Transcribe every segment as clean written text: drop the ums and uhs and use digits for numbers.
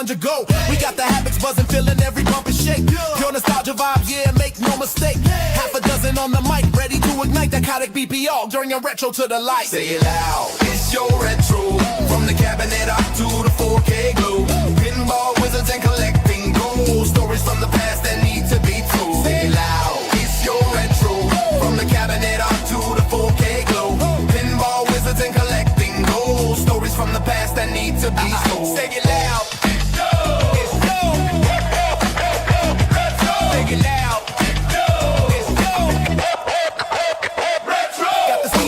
plunge or go. We got the habits buzzing, feeling every bump and shake. Pure nostalgia vibes, yeah, make no mistake. Half a dozen on the mic, ready to ignite that codic BPR during a retro to the light. Say it loud, it's your retro. From the cabinet up to the 4K glow. Pinball wizards and collecting gold. Stories from the past that need to be told. Say it loud, it's your retro. From the cabinet up to the 4K glow. Pinball wizards and collecting gold. Stories from the past that need to be told. Say it loud. It's yo. Say it loud.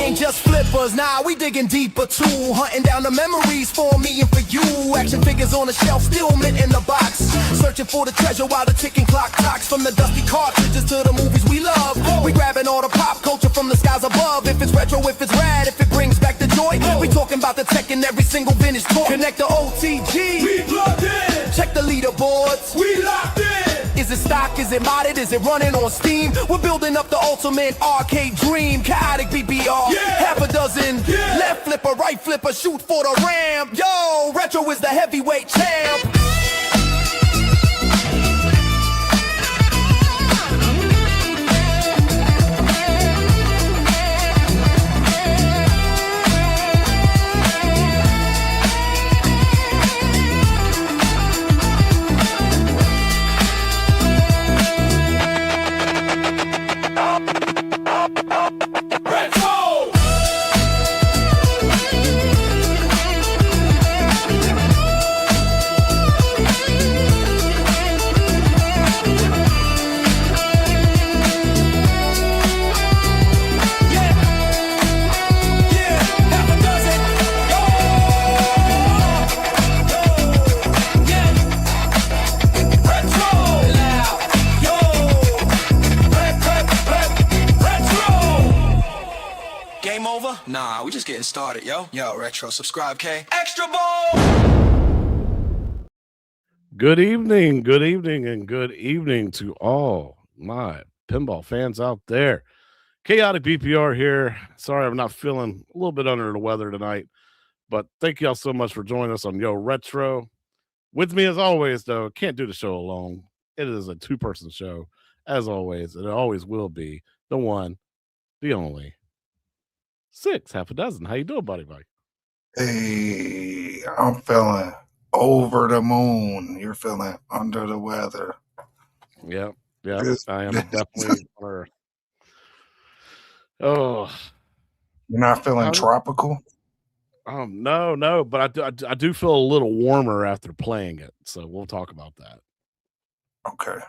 Ain't just flippers, nah, we digging deeper too. Hunting down the memories for me and for you. Action figures on the shelf, still mint in the box. Searching for the treasure while the ticking clock talks. From the dusty cartridges to the movies we love. We grabbing all the pop culture from the skies above. If it's retro, if it's rad, if it brings back the joy. We talking about the tech in every single vintage toy. Connect the OTG, we plugged in. Check the leaderboards, we locked in. Is it stock, is it modded, is it running on Steam? We're building up the ultimate arcade dream. Chaotic BBR, half a dozen. Left flipper, right flipper, shoot for the ramp. Yo, retro is the heavyweight champ. Nah, we just getting started, yo. Yo, Retro, subscribe, K. Extra Ball! Good evening, and good evening to all my pinball fans out there. Chaotic BPR here. Sorry, I'm not feeling a little bit under the weather tonight, but thank y'all so much for joining us on Yo Retro. With me, as always, though, can't do the show alone. It is a two-person show, as always, and it always will be. The one, the only. Six, half a dozen. How you doing, buddy? Hey, I'm feeling over the moon. You're feeling under the weather. Yeah, I am definitely. Oh, you're not feeling tropical? No, but I do feel a little warmer after playing it. So we'll talk about that. Okay.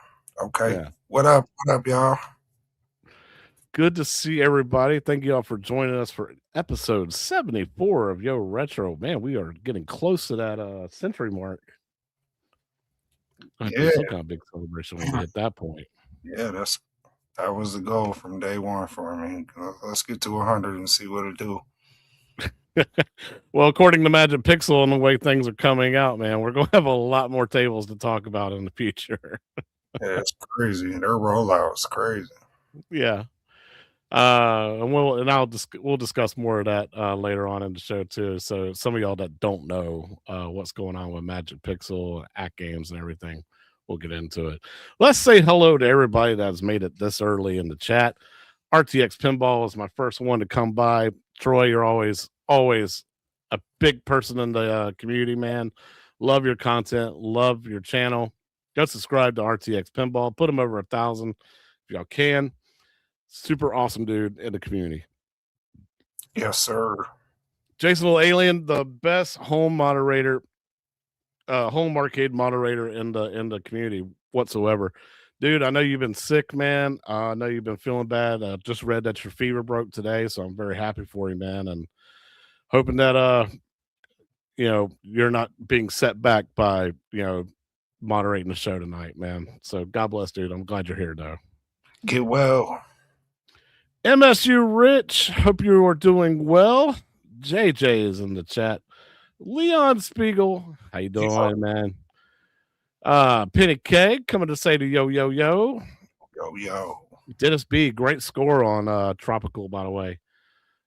Yeah. What up, y'all? Good to see everybody. Thank you all for joining us for episode 74 of Yo Retro. Man, we are getting close to that century mark. Yeah. Some kind of big celebration when we hit that point. Yeah, that was the goal from day one for me. Let's get to 100 and see what it do. Well, according to Magic Pixel and the way things are coming out, man, we're going to have a lot more tables to talk about in the future. Yeah, it's crazy. Their rollout's crazy. Yeah. We'll discuss more of that later on in the show too. So some of y'all that don't know what's going on with Magic Pixel, AtGames, and everything, we'll get into it. Let's say hello to everybody that's made it this early in the chat. RTX Pinball is my first one to come by. Troy, you're always a big person in the community, man. Love your content, love your channel. Go subscribe to RTX Pinball. Put them over 1,000 if y'all can. Super awesome dude in the community. Yes, sir. Jason Little Alien, the best home arcade moderator in the community whatsoever. Dude, I know you've been sick, man. I know you've been feeling bad. Just read that your fever broke today, so I'm very happy for you, man, and hoping that you're not being set back by moderating the show tonight, man. So God bless, dude. I'm glad you're here, though. Get well. MSU Rich, hope you are doing well. JJ is in the chat. Leon Spiegel, how you doing, man? Penny K coming to say to yo. Dennis B, great score on Tropical, by the way,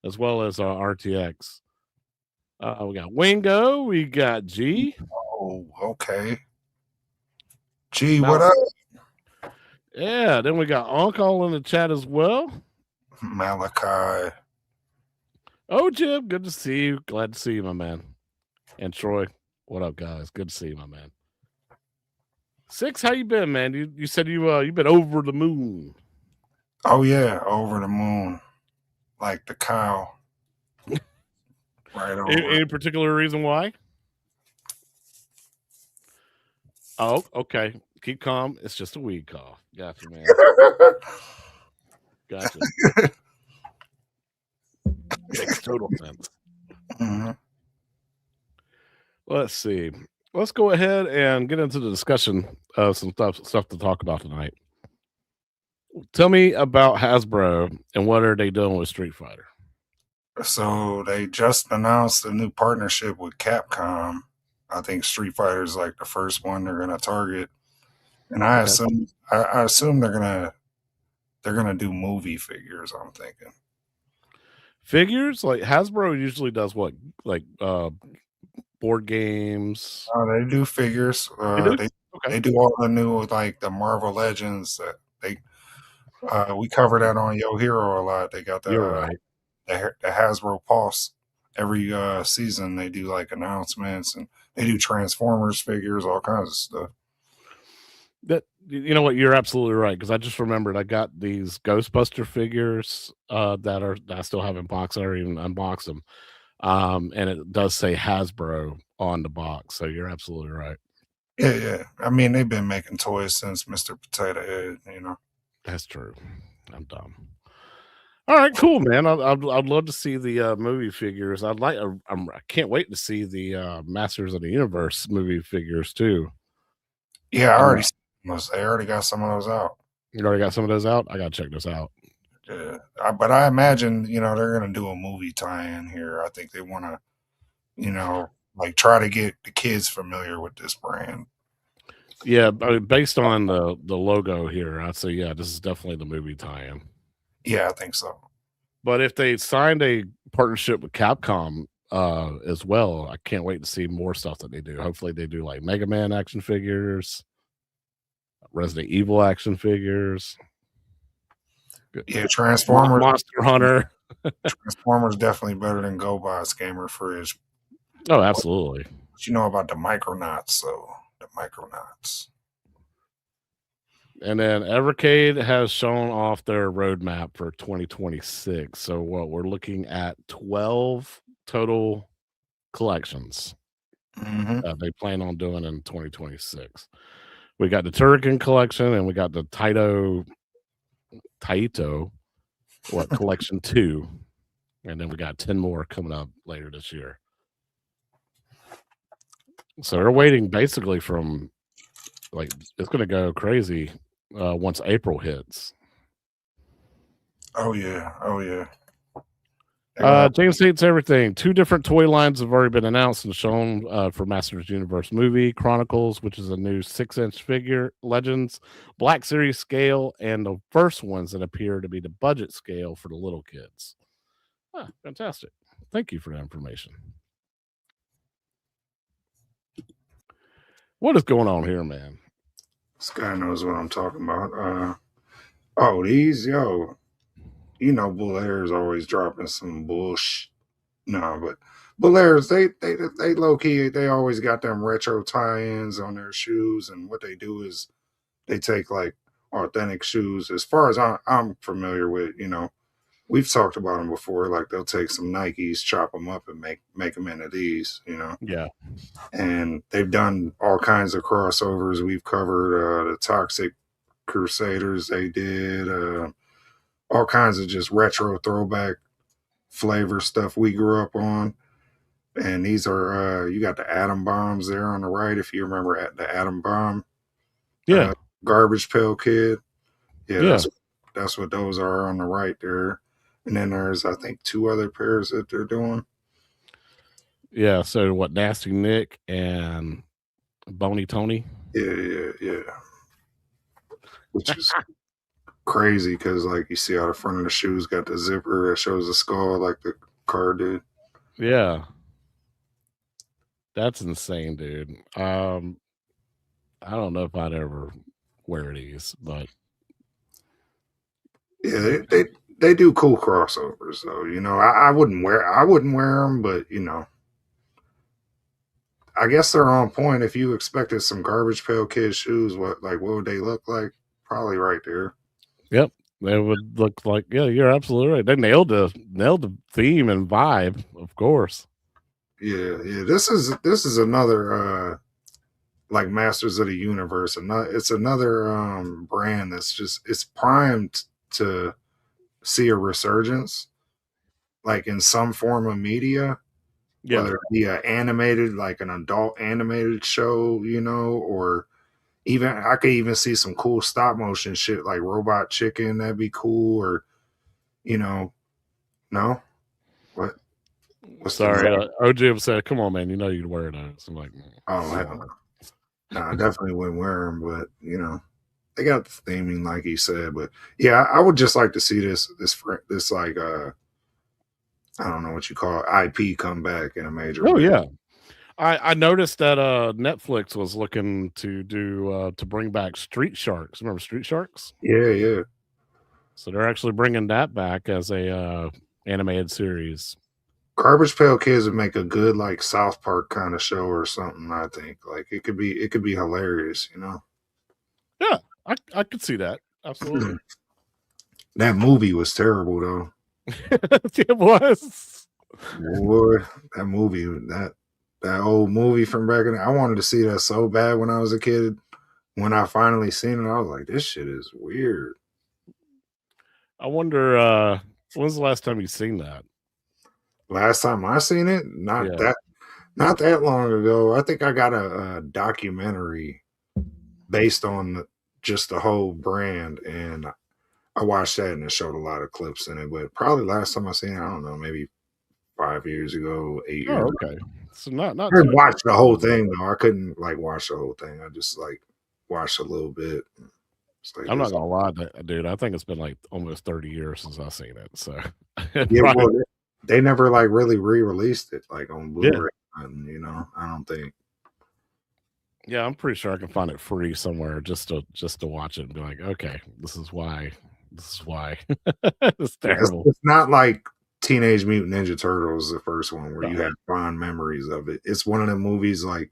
as well as RTX. We got Wingo, we got G. Oh, okay. Gee, what up, Yeah, then we got Uncle in the chat as well. Malachi? Oh, Jim, good to see you. Glad to see you, my man. And Troy, what up, guys? Good to see you, my man. Six, how you been, man? You said you've been over the moon. Oh yeah, over the moon, like the cow. Right over. Any particular reason why? Oh, okay. Keep calm. It's just a weed cough. Gotcha, man. Gotcha. Makes total sense. Mhm. Let's see. Let's go ahead and get into the discussion of some stuff to talk about tonight. Tell me about Hasbro and what are they doing with Street Fighter? So they just announced a new partnership with Capcom. I think Street Fighter is like the first one they're gonna target, and I Okay. assume they're gonna do movie figures. I'm thinking. Figures like Hasbro usually does what, like board games. They do figures. They do? They Okay. do all the new like the Marvel Legends. That they we cover that on Yo Hero a lot. They got You're right. the Hasbro Pulse every season. They do like announcements and they do Transformers figures, all kinds of stuff. That you know what, you're absolutely right, because I just remembered I got these Ghostbuster figures that I still have in box. I already even unboxed them. And it does say Hasbro on the box, so you're absolutely right. Yeah. I mean, they've been making toys since Mr. Potato Head. You know. That's true. I'm dumb. All right, cool, man. I'd love to see the movie figures. I can't wait to see the Masters of the Universe movie figures too. Yeah, I Uh, already. They already got some of those out. You already got some of those out. I gotta check this out. Yeah, but I imagine they're gonna do a movie tie-in here. I think they want to like try to get the kids familiar with this brand. Yeah, based on the logo here, I'd say yeah, this is definitely the movie tie-in. Yeah, I think so. But if they signed a partnership with Capcom as well, I can't wait to see more stuff that they do. Hopefully, they do like Mega Man action figures, Resident Evil action figures. Yeah, Transformers. Monster Hunter. Transformers definitely better than GoBots Gamer Fridge. Oh, absolutely. But you know about the Micronauts, so the Micronauts. And then Evercade has shown off their roadmap for 2026. So what we're looking at 12 total collections they plan on doing in 2026. We got the Turrican collection and we got the Taito collection 2. And then we got 10 more coming up later this year. So they're waiting basically from like it's gonna go crazy once April hits. Oh yeah. James states everything. 2 different toy lines have already been announced and shown for Masters Universe movie Chronicles, which is a new 6-inch figure, Legends, Black Series scale, and the first ones that appear to be the budget scale for the little kids. Fantastic. Thank you for that information. What is going on here, man? This guy knows what I'm talking about. Bull always dropping some bullshit. No, but Bullairs, they low key, they always got them retro tie-ins on their shoes, and what they do is they take like authentic shoes. As far as I'm familiar with, we've talked about them before. Like they'll take some Nikes, chop them up, and make them into these. Yeah. And they've done all kinds of crossovers. We've covered the Toxic Crusaders. They did all kinds of just retro throwback flavor stuff we grew up on. And these are you got the atom bombs there on the right, if you remember the atom bomb. Yeah. Garbage Pail Kid. Yeah. That's what those are on the right there. And then there's I think 2 other pairs that they're doing. Yeah. So what, Nasty Nick and Bony Tony? Yeah. Which is crazy because like you see how the front of the shoes got the zipper that shows the skull like the car did. Yeah. That's insane, dude. I don't know if I'd ever wear these, but Yeah, they do cool crossovers, so I wouldn't wear them, but I guess they're on point. If you expected some Garbage Pail Kid shoes, what would they look like? Probably right there. yep, they would look like. Yeah, you're absolutely right. They nailed the theme and vibe, of course. Yeah, yeah. This is another like Masters of the Universe. It's another brand that's it's primed to see a resurgence, like in some form of media, Yeah, whether it be animated, like an adult animated show, or even I could even see some cool stop motion shit like Robot Chicken. That'd be cool, or you know, no, what? What's the sorry, OGM said, "Come on, man, you know you'd wear those." I'm like, Oh, hell no. No, I definitely wouldn't wear them, but they got the theming, like he said. But yeah, I would just like to see this like I don't know what you call it, IP come back in a major oh way. yeah. I noticed that Netflix was looking to do to bring back Street Sharks. Remember Street Sharks? Yeah, yeah. So they're actually bringing that back as a animated series. Garbage Pail Kids would make a good like South Park kind of show or something. I think like it could be hilarious. Yeah, I could see that absolutely. That movie was terrible though. It was. Boy, that movie that old movie from back in I wanted to see that so bad when I was a kid. When I finally seen it, I was like, this shit is weird. I wonder when's the last time you seen that? Last time I seen it, Yeah. not that long ago. I think I got a documentary based on just the whole brand, and I watched that and it showed a lot of clips in it. But probably last time I seen it, I don't know, maybe 5 years ago, 8 years Oh, ago. okay. So not I too didn't watch the whole long. thing though. I couldn't like watch the whole thing. I just like watched a little bit. It's like I'm not this. gonna lie, dude. I think it's been like almost 30 years since I've seen it. So Yeah, probably, well, they never like really re-released it like on yeah, Blu-ray. And, I don't think. yeah. I'm pretty sure I can find it free somewhere just to watch it and be like, okay, this is why. This is why it's Yeah, it's, terrible. it's not like Teenage Mutant Ninja Turtles, the first one, where No. you have fond memories of it. It's one of the movies like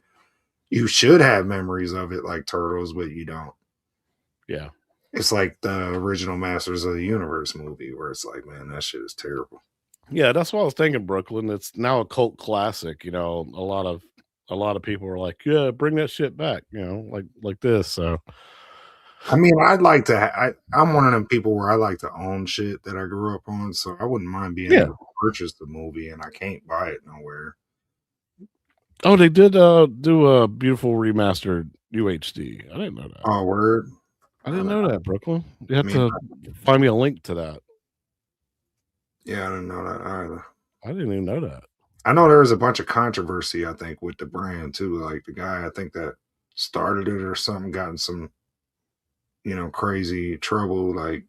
you should have memories of it, like Turtles, but you don't. Yeah. It's like the original Masters of the Universe movie, where it's like, man, that shit is terrible. Yeah, that's what I was thinking, Brooklyn. It's now a cult classic. A lot of people are like, yeah, bring that shit back. Like this. So I mean, I'd like to. I'm one of them people where I like to own shit that I grew up on, so I wouldn't mind being yeah. able to purchase the movie, and I can't buy it nowhere. Oh, they did do a beautiful remastered UHD. I didn't know that. Oh, word. I didn't know that, Brooklyn. You I have mean, to find me a link to that. yeah, I didn't know that either. I didn't even know that. I know there was a bunch of controversy, I think, with the brand too. Like the guy, I think that started it or something, got in some, crazy trouble. Like,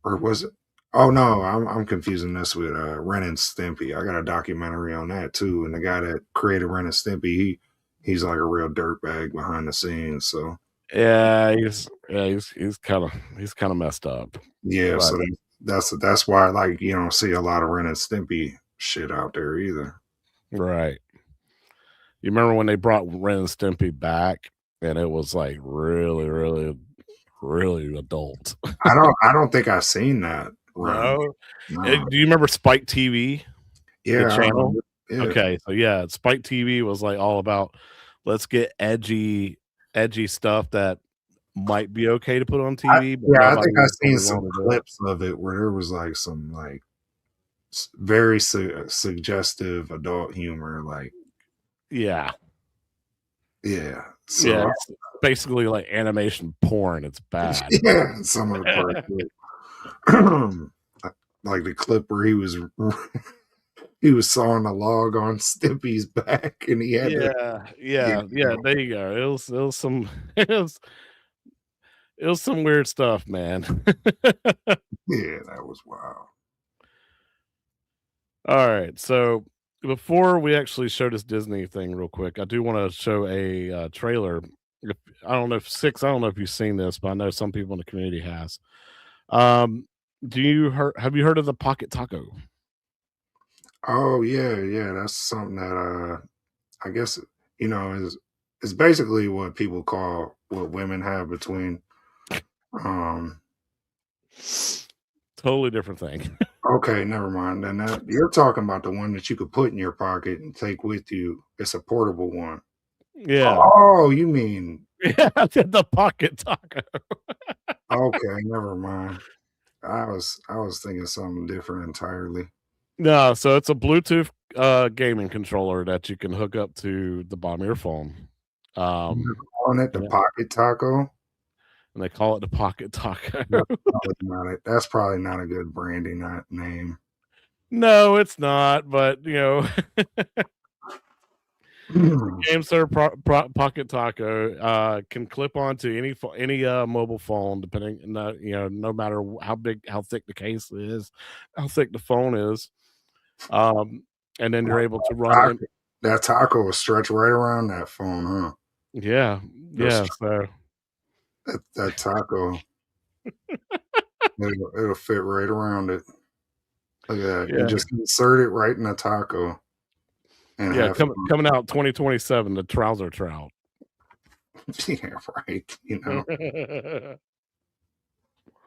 or was it? Oh no, I'm confusing this with Ren and Stimpy. I got a documentary on that too, and the guy that created Ren and Stimpy, he's like a real dirtbag behind the scenes. So Yeah, he's kind of messed up. yeah, But so that's why like you don't see a lot of Ren and Stimpy shit out there either. right. You remember when they brought Ren and Stimpy back and it was like really, really, really adult. I don't think I've seen that run. No. No. Do you remember Spike TV? The Yeah, I channel? remember. Yeah. Okay, so yeah, Spike TV was like all about let's get edgy stuff that might be okay to put on TV, but Yeah, I nobody think I would seen really some want to do it. clips of it where there was like some like very suggestive adult humor. Like, Yeah. yeah, Yeah, so it's basically like animation porn. It's bad. yeah, some of the parts, like the clip where he was he was sawing a log on Stimpy's back, and he had to. Yeah, Yeah, yeah, there you go. It was some it was some weird stuff, man. yeah, that was wild. All right, so before we actually show this Disney thing real quick, I do want to show a trailer if, I don't know if six. I don't know if you've seen this, but I know some people in the community has. Um, have you heard of the pocket taco? Oh yeah. That's something that I guess is basically what people call what women have between um Totally different thing. okay, never mind. Then that you're talking about the one that you could put in your pocket and take with you. It's a portable one. Yeah, Oh, you mean yeah, the pocket taco. okay, never mind. I was thinking something different entirely. No, so it's a Bluetooth gaming controller that you can hook up to the bottom of your phone. You're Um, calling it the and, it- pocket taco? and they call it the pocket taco. That's probably not a good branding name. No, it's not, but Game Server Pocket Taco can clip onto any mobile phone, depending, no matter how thick the case is, how thick the phone is, um, and then you're able to run Taco, it. that taco will stretch right around that phone, huh? Yeah, yeah. Just So that taco, it'll fit right around it. Look at that. You yeah, just insert it right in the taco and yeah. have Coming out 2027, the trouser trout. yeah, right.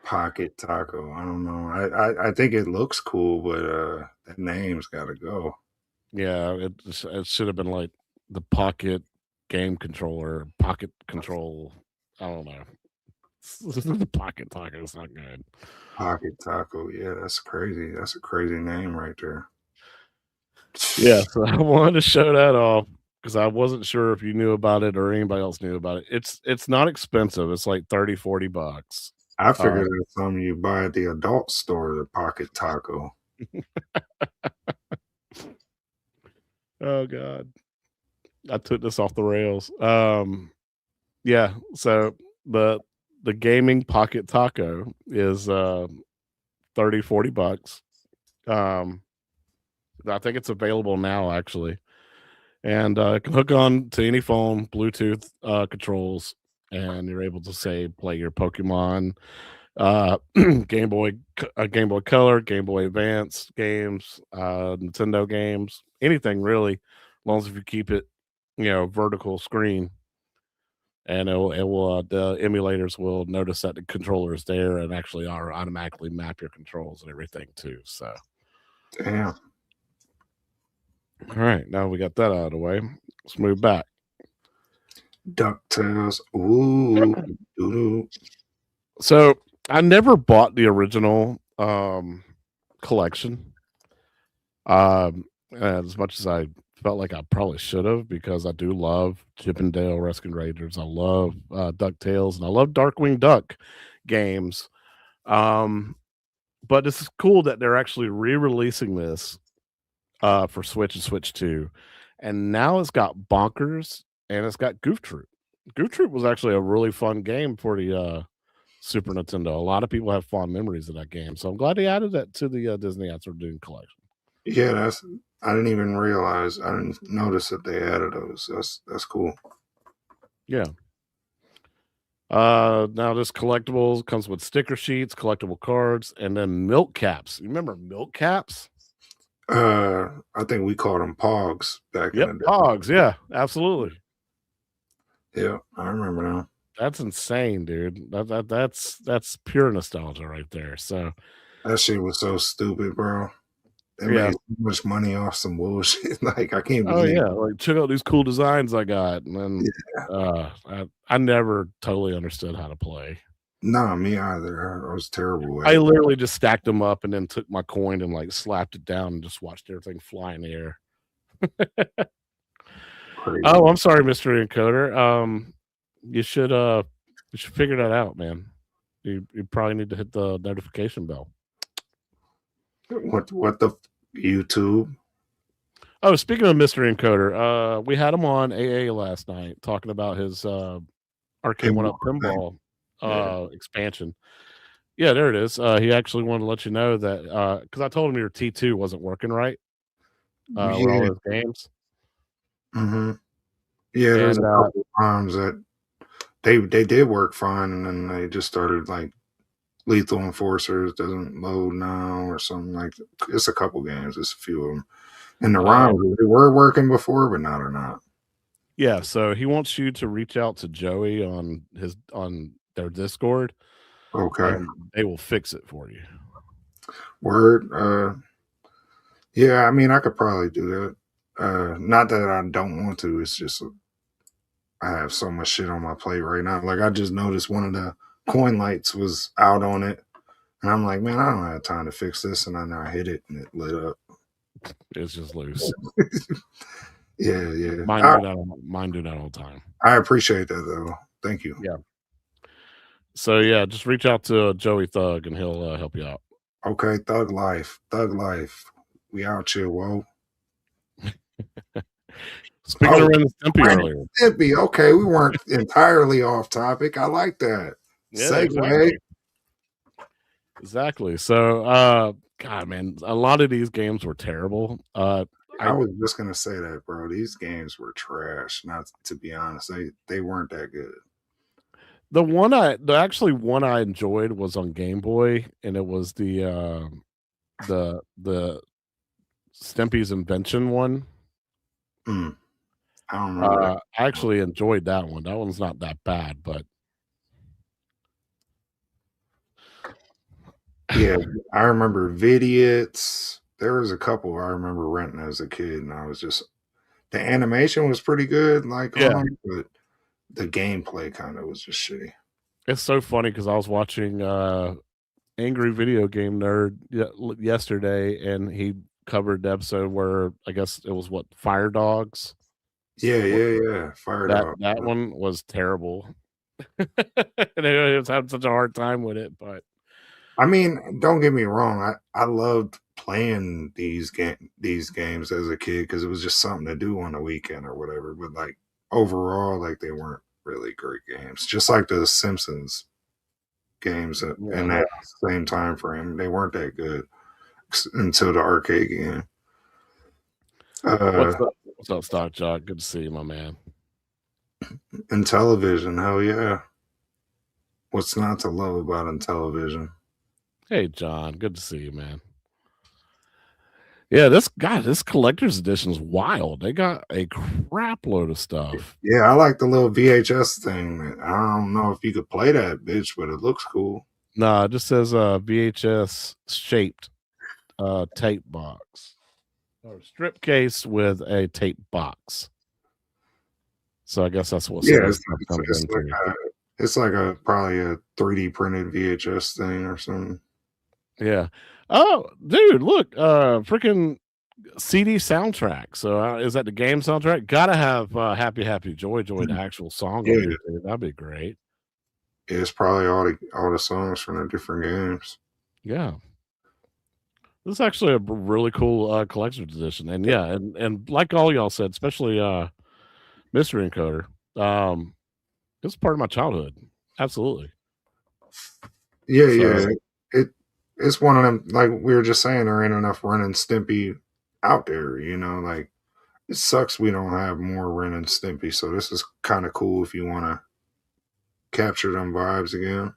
Pocket taco. I don't know. I think it looks cool, but that name's gotta go. Yeah, it should have been like the pocket game controller, pocket control. I don't know. The pocket taco is not good. Pocket taco. Yeah, that's crazy. That's a crazy name right there. Yeah, so I wanted to show that off because I wasn't sure if you knew about it or anybody else knew about it. It's not expensive. It's like 30-40 bucks. I Uh, figured it's something you buy at the adult store, the pocket taco. oh god. I took this off the rails. Yeah, so the gaming pocket taco is 30-40 bucks. Um I think it's available now actually. And it can hook on to any phone, Bluetooth controls, and you're able to say play your Pokemon, uh, Game Boy Color, Game Boy Advance games, Nintendo games, anything really, as long as if you keep it, vertical screen, and the emulators will notice that the controller is there and actually are automatically map your controls and everything too. So, Damn. all right, now we got that out of the way. Let's move back. DuckTales. Ooh. Doo-doo. So I never bought the original collection. As much as I felt like I probably should have, because I do love Chip and Dale Rescue Rangers. I love DuckTales, and I love Darkwing Duck games. But this is cool that they're actually re-releasing this for Switch and Switch 2. And now it's got Bonkers and it's got Goof Troop. Goof Troop was actually a really fun game for the Super Nintendo. A lot of people have fond memories of that game. So I'm glad they added that to the Disney After Doom collection. Yeah, I didn't even realize. I didn't notice that they added those. That's cool. Yeah. Now this collectibles comes with sticker sheets, collectible cards, and then milk caps. You remember milk caps? I think we called them Pogs back in Yep, the day. Pogs. Yeah, absolutely. Yeah, I remember now. That's insane, dude. That's pure nostalgia right there. So That shit was so stupid, bro. They yeah. made so much money off some bullshit. Like I can't Oh believe. yeah, like check out these cool designs I got, and then I never totally understood how to play. Nah, me either. I was terrible at I it. literally just stacked them up and then took my coin and like slapped it down and just watched everything fly in the air. Crazy. Oh, I'm sorry, Mr. Encoder. You should figure that out, man. You probably need to hit the notification bell. What the YouTube? Oh, speaking of Mr. Encoder, we had him on AA last night talking about his Arcade One Up Pinball expansion. Yeah, there it is. He actually wanted to let you know that because I told him your T2 wasn't working right with all his games. Mm-hmm. Yeah, there's And a couple times that they did work fine, and then they just started like Lethal Enforcers doesn't load now or something like that. It's a couple games, it's a few of them. And the Oh, ROMs, they were working before, but now they're not. yeah. So he wants you to reach out to Joey on their Discord, Okay. and they will fix it for you. Word. Yeah, I mean, I could probably do that. Not that I don't want to. It's just I have so much shit on my plate right now. Like I just noticed one of the coin lights was out on it, and I'm like, man, I don't have time to fix this. And then I hit it, and it lit up. It's just loose. Yeah, yeah. Mine do that all the time. I appreciate that though. Thank you. Yeah. So yeah, just reach out to Joey Thug and he'll help you out. Okay, Thug Life. Thug Life. We out here, whoa. Speaking Oh, of Ren and Stimpy Ren earlier. and Stimpy. Okay, we weren't entirely off topic. I like that. Yeah, Segue. Exactly. So God, man, a lot of these games were terrible. I was just gonna say that, bro. These games were trash. Not to be honest, they weren't that good. The actually one I enjoyed was on Game Boy, and it was the Stimpy's Invention one. I don't remember. I actually enjoyed that one. That one's not that bad, but yeah, I remember Vidiots. There was a couple I remember renting as a kid, and I was just the animation was pretty good, like Yeah. but the gameplay kind of was just shitty. It's so funny because I was watching Angry Video Game Nerd yesterday, and he covered the episode where I guess it was what Fire Dogs. Yeah. Fire Dog. That one was terrible. And I was having such a hard time with it, but I mean, don't get me wrong. I loved playing these games as a kid because it was just something to do on the weekend or whatever. But like overall, like they weren't really great games. Just like the Simpsons games in that same time frame, they weren't that good until the arcade game. What's up, Stock Jock? Good to see you, my man. And television, hell yeah. What's not to love about in television? Hey, John. Good to see you, man. Yeah, this collector's edition is wild. They got a crap load of stuff. Yeah, I like the little VHS thing. I don't know if you could play that bitch, but it looks cool. No, it just says VHS shaped tape box or strip case with a tape box. So I guess that's what. Yeah, it's like a probably a 3D printed VHS thing or something. Yeah. Oh, dude, look, freaking CD soundtrack. So is that the game soundtrack? Gotta have Happy Happy Joy Joy, the actual song. Yeah. That'd be great. It's probably all the songs from the different games. Yeah. This is actually a really cool collector's edition. And yeah, and like all y'all said, especially Mystery Encoder, it's part of my childhood. Absolutely. Yeah. It's one of them, like we were just saying, there ain't enough Ren and Stimpy out there, like it sucks we don't have more Ren and Stimpy. So this is kind of cool if you want to capture them vibes again.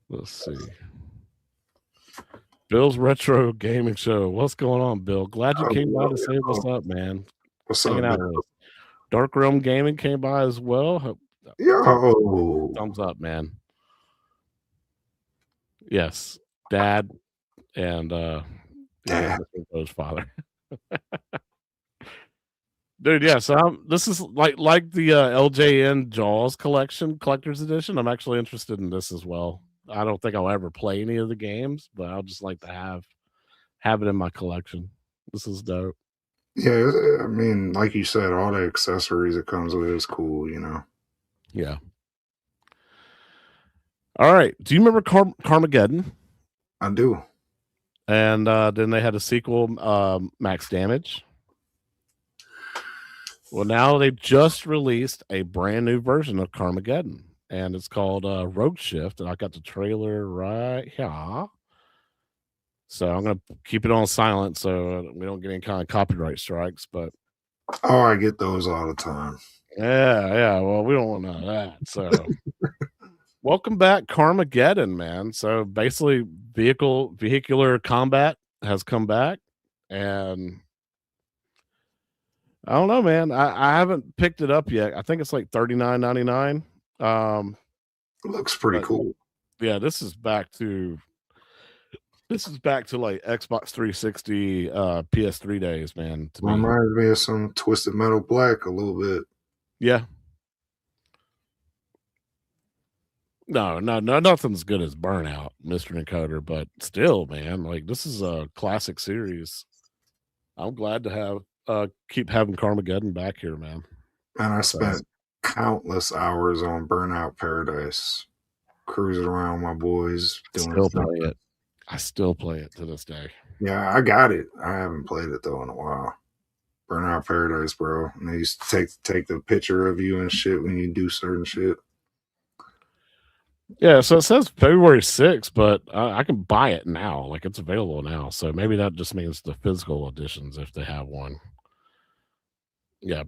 Let's see. Bill's Retro Gaming Show. What's going on, Bill? Glad you came by to say what's up, man. What's hanging up, out with us. Dark Realm Gaming came by as well. Yo, thumbs up, man. Yes, Dad and his father. Dude, yeah. So this is like the LJN Jaws collector's edition. I'm actually interested in this as well. I don't think I'll ever play any of the games, but I'll just like to have it in my collection. This is dope. Yeah, I mean, like you said, all the accessories it comes with is cool, Yeah. All right. Do you remember Carmageddon? I do. And then they had a sequel, Max Damage. Well, now they just released a brand new version of Carmageddon, and it's called Rogue Shift, and I got the trailer right here. So I'm going to keep it on silent so we don't get any kind of copyright strikes. But I get those all the time. Yeah. Well, we don't want none of that. So, welcome back, Carmageddon, man. So basically, vehicular combat has come back, and I don't know, man. I haven't picked it up yet. I think it's like $39.99. It looks pretty But cool. yeah, this is back to like Xbox 360, PS3 days, man. To me, Reminds me of some Twisted Metal Black a little bit. yeah. No, nothing's as good as Burnout, Mr. Encoder, but still, man, like this is a classic series. I'm glad to have keep having Carmageddon back here, man. And I So, spent countless hours on Burnout Paradise, cruising around with my boys, doing still stuff. play it. I still play it to this day. Yeah, I got it. I haven't played it though in a while. Burnout Paradise, bro. And they used to take the picture of you and shit when you do certain shit. Yeah, so it says February 6th, but I can buy it now. Like it's available now. So maybe that just means the physical editions if they have one. Yeah,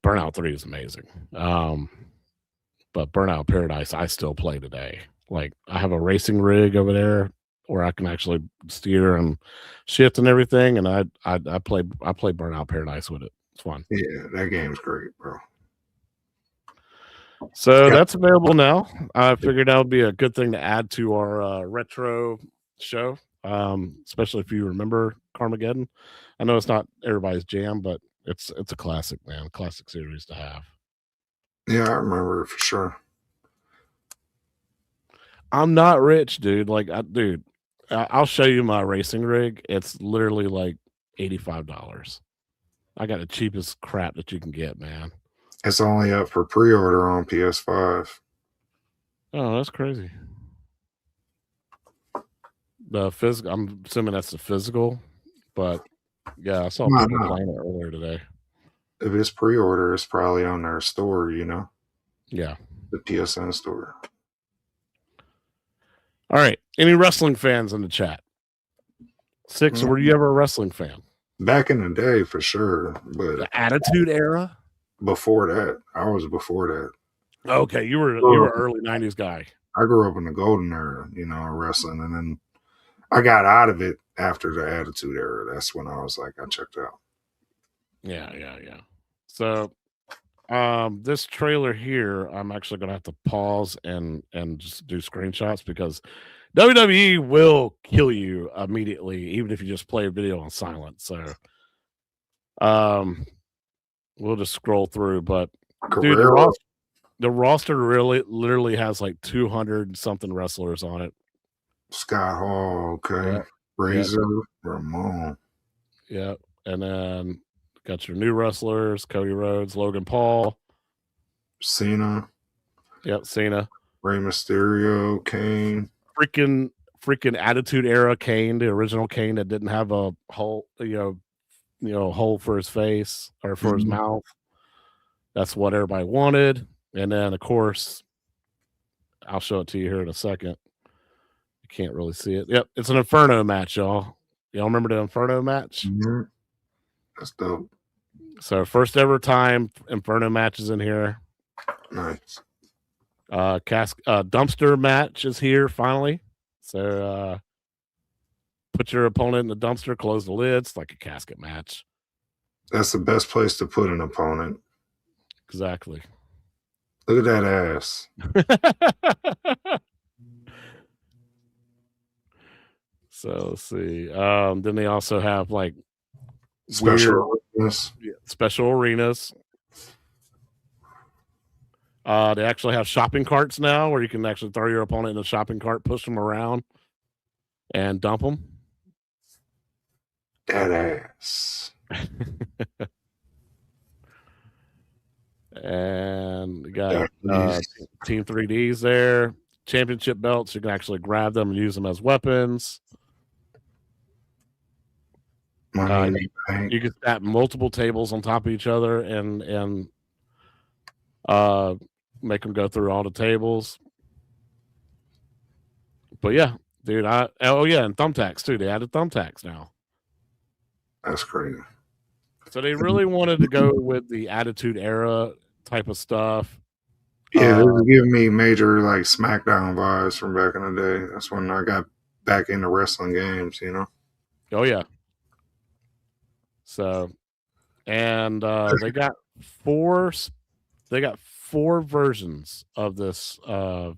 Burnout 3 is amazing. But Burnout Paradise, I still play today. Like I have a racing rig over there where I can actually steer and shift and everything, and I play Burnout Paradise with it. It's fun. Yeah, that game's great, bro. So Yeah. that's available now. I figured that would be a good thing to add to our retro show, especially if you remember Carmageddon. I know it's not everybody's jam, but it's a classic, man. Classic series to have. Yeah, I remember it for sure. I'm not rich, dude. I'll show you my racing rig. It's literally like $85. I got the cheapest crap that you can get, man. It's only up for pre-order on PS5. Oh, that's crazy. The physical, I'm assuming that's the physical, but yeah, I saw people playing it earlier today. If it's pre-order, it's probably on their store, Yeah. the PSN store. All right. Any wrestling fans in the chat? Six, were you ever a wrestling fan? Back in the day, for sure, but the Attitude Era. Before that, I was before that. Okay, you were early '90s guy. I grew up in the golden era, wrestling, and then I got out of it after the Attitude Era. That's when I was like, I checked out. Yeah. So, this trailer here, I'm actually gonna have to pause and just do screenshots because WWE will kill you immediately, even if you just play a video on silent. So, we'll just scroll through. But dude, the roster literally has like 200 something wrestlers on it. Scott Hall, okay, Yep. Razor, Ramon. Yep, and then got your new wrestlers: Cody Rhodes, Logan Paul, Cena. Yep, Cena, Rey Mysterio, Kane. Freaking Attitude Era Kane, the original Kane that didn't have a hole, hole for his face or for his mouth. That's what everybody wanted. And then, of course, I'll show it to you here in a second. You can't really see it. Yep, it's an Inferno match, y'all. Y'all remember the Inferno match? Mm-hmm. That's dope. So first ever time Inferno matches in here. Nice. Dumpster match is here finally. So put your opponent in the dumpster, close the lids, like a casket match. That's the best place to put an opponent. Exactly. Look at that ass. So let's see. Then they also have like special arenas. They actually have shopping carts now where you can actually throw your opponent in the shopping cart, push them around, and dump them. That ass. And we got Team 3Ds there. Championship belts, you can actually grab them and use them as weapons. You can stack multiple tables on top of each other and make them go through all the tables. But yeah, dude, and thumbtacks too. They added thumbtacks now. That's crazy. So they really wanted to go with the Attitude Era type of stuff. Yeah, this is giving me major like SmackDown vibes from back in the day. That's when I got back into wrestling games, you know. Oh yeah. So, and they got four versions of this game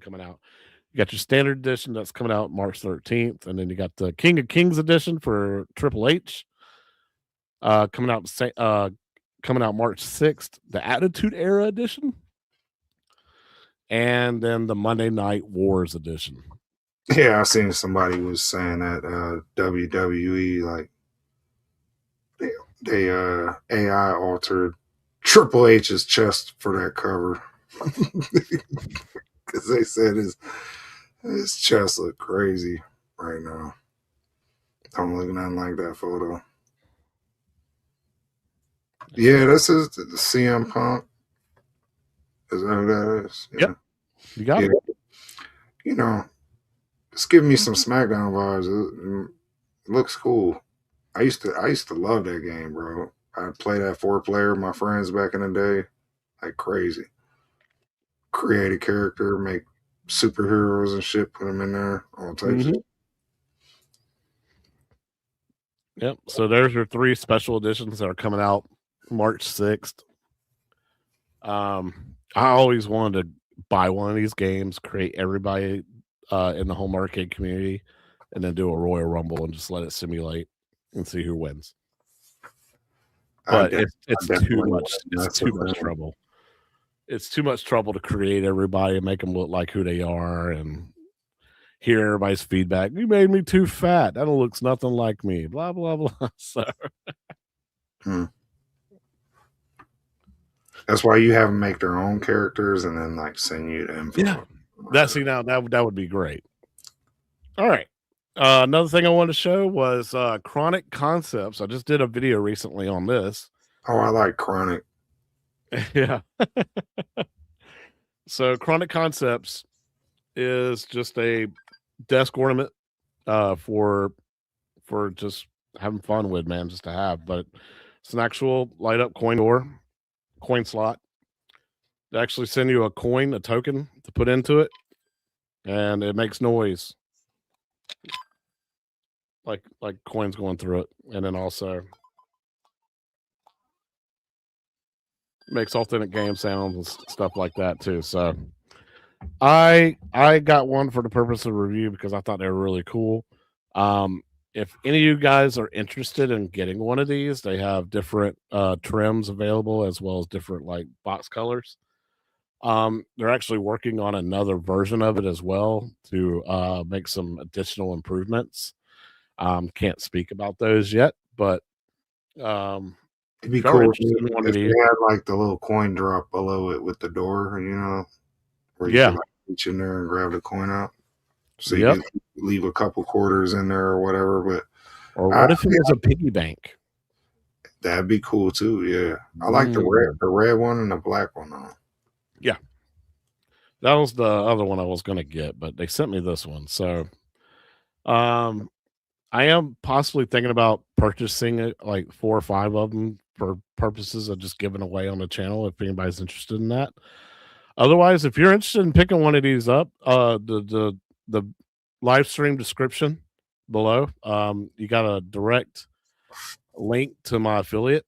coming out. You got your standard edition that's coming out March 13th, and then you got the King of Kings edition for Triple H coming out March 6th, the Attitude Era edition, and then the Monday Night Wars edition. Yeah, I seen somebody was saying that WWE like they AI altered Triple H's chest for that cover because they said his chest look crazy right now. Don't look nothing like that photo. Yeah, this is the CM Punk. Is that who that is? Yeah. Yep. You got it. You know, it's giving me some SmackDown vibes. It looks cool. I used to love that game, bro. I'd play that 4-player with my friends back in the day, like crazy. Create a character, make superheroes and shit, put them in there, all types of. Yep. So there's your 3 special editions that are coming out March 6th. I always wanted to buy one of these games, create everybody in the home arcade community, and then do a Royal Rumble and just let it simulate and see who wins. But it's too much. It's too much trouble. It's too much trouble to create everybody and make them look like who they are and hear everybody's feedback. You made me too fat. That looks nothing like me. Blah blah blah. So. That's why you have them make their own characters and then like send you the info. Yeah, that would be great. All right. Another thing I wanted to show was Chronic Concepts. I just did a video recently on this. Oh, I like Chronic. Yeah. So Chronic Concepts is just a desk ornament for just having fun with, man, just to have. But it's an actual light up coin slot. They actually send you a token to put into it, and it makes noise like coins going through it, and then also makes authentic game sounds and stuff like that too. So I got one for the purpose of review because I thought they were really cool. If any of you guys are interested in getting one of these, they have different trims available as well as different like box colors. They're actually working on another version of it as well to make some additional improvements. Can't speak about those yet, but it'd be cool if they had like the little coin drop below it with the door, you know, where you can like reach in there and grab the coin out. So you can leave a couple quarters in there or whatever. But or what if it was a piggy bank? That'd be cool too. Yeah, I like the red one and the black one though. Yeah, that was the other one I was going to get, but they sent me this one. So, I am possibly thinking about purchasing it, like 4 or 5 of them for purposes of just giving away on the channel if anybody's interested in that. Otherwise, if you're interested in picking one of these up, the live stream description below, you got a direct link to my affiliate.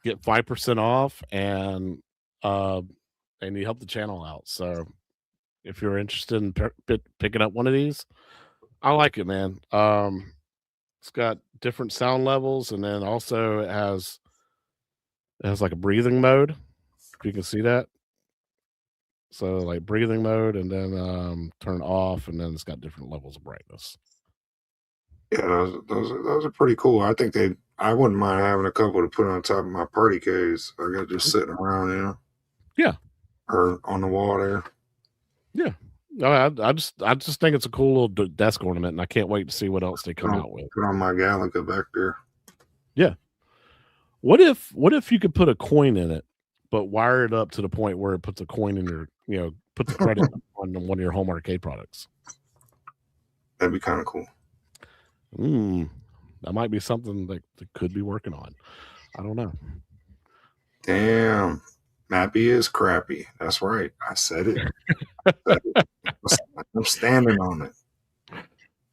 Get 5% off, and you help the channel out. So if you're interested in picking up one of these, I like it, man. It's got different sound levels, and then also it has like a breathing mode, if you can see that. So like breathing mode, and then turn off, and then it's got different levels of brightness. Yeah, those are pretty cool. I think I wouldn't mind having a couple to put on top of my party case. I got just sitting around, you know. Yeah. Or on the wall there. Yeah. I just think it's a cool little desk ornament, and I can't wait to see what else they come out with. Put on my Galaga back there. Yeah. What if you could put a coin in it, but wire it up to the point where it puts a coin in your, put the credit on one of your home arcade products? That'd be kind of cool. That might be something that they could be working on. I don't know. Damn. Mappy is crappy. That's right. I said it. I'm standing on it.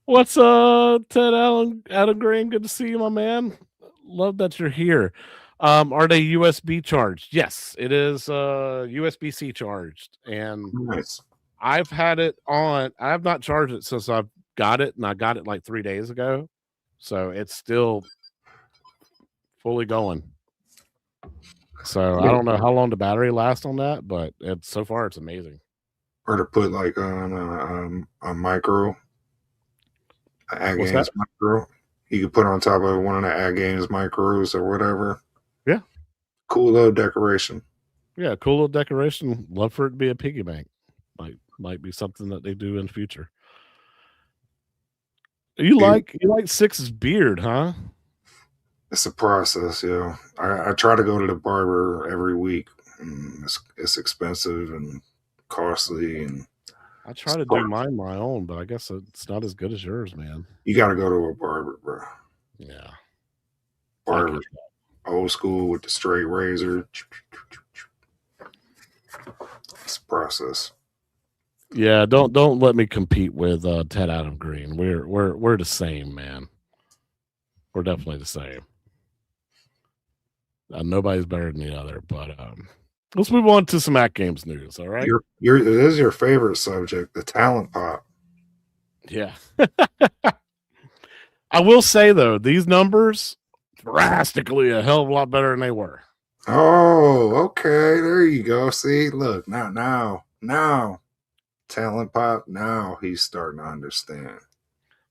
What's Ted Adam Green? Good to see you, my man. Love that you're here. Are they USB charged? Yes, it is USB-C charged. And Nice. I've had it on. I have not charged it since I've got it, and I got it like 3 days ago. So it's still fully going. So I don't know how long the battery lasts on that, but it's so far it's amazing. Or to put like on a micro, What's AtGames that? micro. You could put on top of one of the AtGames micros or whatever. Yeah. Cool little decoration. Yeah, cool little decoration. Love for it to be a piggy bank. Might be something that they do in the future. You like Six's beard, huh? It's a process, yeah. I try to go to the barber every week. It's expensive and costly, and I try to do mine my own, but I guess it's not as good as yours, man. you got to go to a barber, bro. Yeah, Barber, old school with the straight razor. It's a process. Yeah, don't let me compete with Ted Adam Green. We're the same, man. We're definitely the same. Nobody's better than the other, but let's move on to some AtGames news. All right. It is your favorite subject, the talent pop. Yeah. I will say though, these numbers drastically a hell of a lot better than they were. Oh, okay. There you go. See, look, now, talent pop. Now he's starting to understand.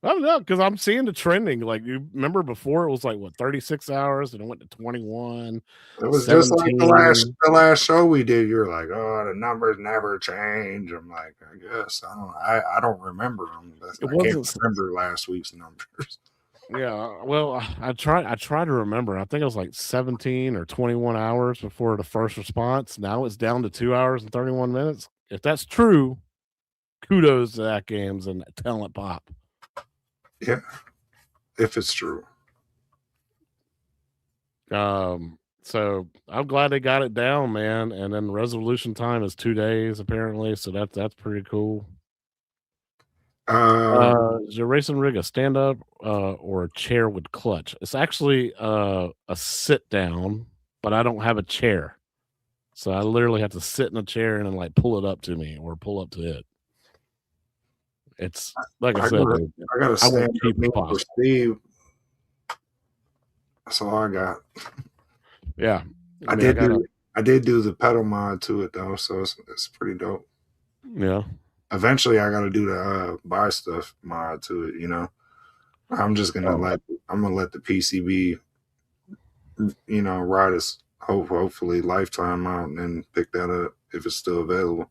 I don't know, because I'm seeing the trending. Like, you remember before it was like what 36 hours, and it went to 21. It was 17. just like the last show we did. You're like, oh, the numbers never change. I'm like, I guess I don't remember them. I can't remember last week's numbers. Yeah, well, I try to remember. I think it was like 17 or 21 hours before the first response. Now it's down to 2 hours and 31 minutes. If that's true, kudos to AtGames and talent pop. Yeah, if it's true. So I'm glad they got it down, man. And then resolution time is 2 days apparently, so that's pretty cool. Is your racing rig a stand up or a chair with clutch? It's actually a sit down, but I don't have a chair, so I literally have to sit in a chair and then like pull it up to me or pull up to it. It's like I said, I got to stand up for Steve. That's all I got. Yeah, I did do the pedal mod to it though, so it's pretty dope. Yeah. Eventually, I got to do the buy stuff mod to it. You know, I'm just gonna let the PCB, ride its hopefully lifetime out and then pick that up if it's still available.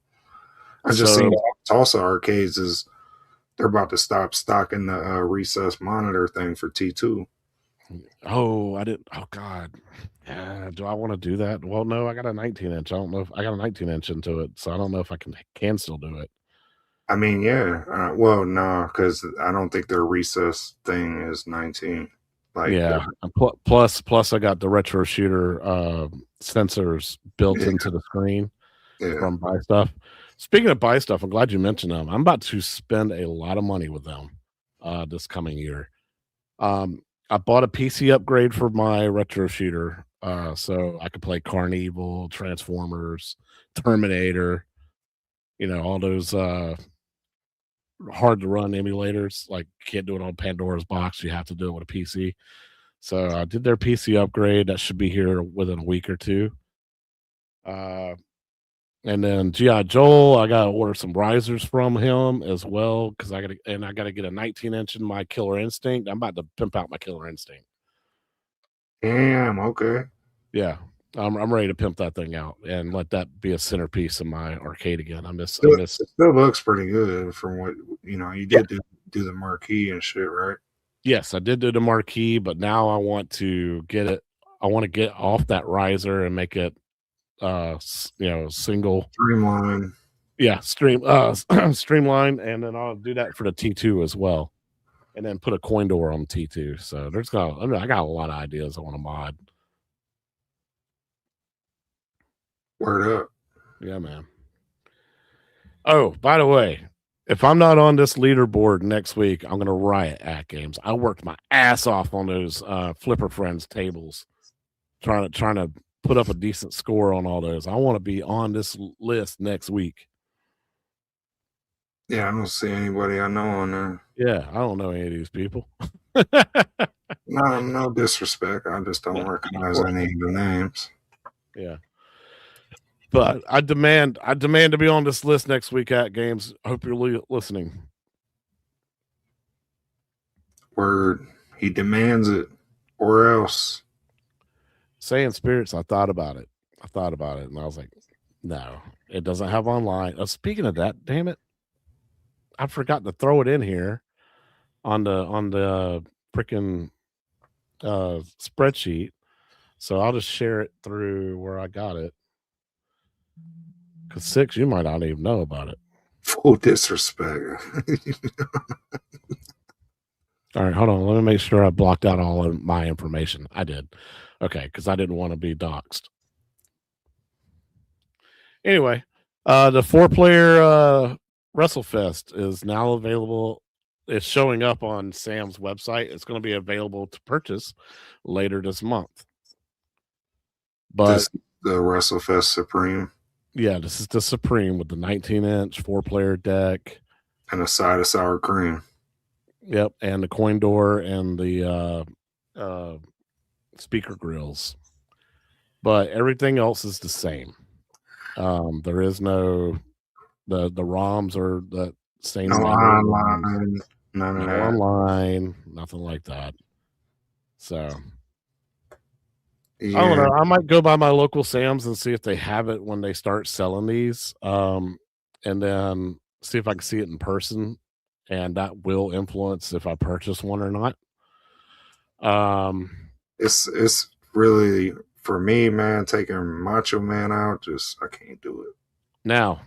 I just seen Tulsa Arcades they're about to stop stocking the recessed monitor thing for T2. Oh, I didn't. Oh God. Yeah, do I want to do that? Well, no, I got a 19-inch. I don't know if I got a 19-inch into it, so I don't know if I can still do it. I mean, yeah. Well, no, because I don't think their recess thing is 19. Like, yeah. Plus, I got the retro shooter sensors built into the screen from Buy Stuff. Speaking of Buy Stuff, I'm glad you mentioned them. I'm about to spend a lot of money with them this coming year. I bought a PC upgrade for my retro shooter, so I could play Carnival, Transformers, Terminator, all those hard to run emulators. Like, can't do it on Pandora's box. You have to do it with a PC. So I did their PC upgrade. That should be here within a week or two. And then G.I. Joel, I gotta order some risers from him as well, because I gotta get a 19-inch in my Killer Instinct. I'm about to pimp out my Killer Instinct. Damn, okay. Yeah, I'm ready to pimp that thing out and let that be a centerpiece in my arcade again. It still looks pretty good from what you did do the marquee and shit, right? Yes, I did do the marquee, but now I want to get it. I want to get off that riser and make it single streamline. Yeah, streamline, and then I'll do that for the T2 as well, and then put a coin door on T2. So I got a lot of ideas I want to mod. Word up. Yeah, man. Oh, by the way, if I'm not on this leaderboard next week, I'm gonna riot at games. I worked my ass off on those Flipper Friends tables, trying to put up a decent score on all those. I want to be on this list next week. Yeah, I don't see anybody I know on there. Yeah, I don't know any of these people. No disrespect. I just don't Yeah, recognize any of the names. yeah. But I demand to be on this list next week at games. Hope you're listening. Word. He demands it, or else. Saying spirits, I thought about it, and I was like, no, it doesn't have online. Speaking of that, damn it, I forgot to throw it in here on the freaking spreadsheet. So I'll just share it through where I got it. Because 6, you might not even know about it. Full disrespect. All right, hold on. Let me make sure I blocked out all of my information. I did. Okay, because I didn't want to be doxxed. Anyway, the 4-player WrestleFest is now available. It's showing up on Sam's website. It's going to be available to purchase later this month. But this the WrestleFest Supreme. Yeah, this is the Supreme with the 19-inch 4-player deck and a side of sour cream. Yep, and the coin door and the speaker grills. But everything else is the same. There is no the ROMs are the same. No online, none of that. Online, nothing like that. So yeah. I don't know. I might go by my local Sam's and see if they have it when they start selling these, and then see if I can see it in person, and that will influence if I purchase one or not. It's really, for me, man, taking Macho Man out, just I can't do it. Now,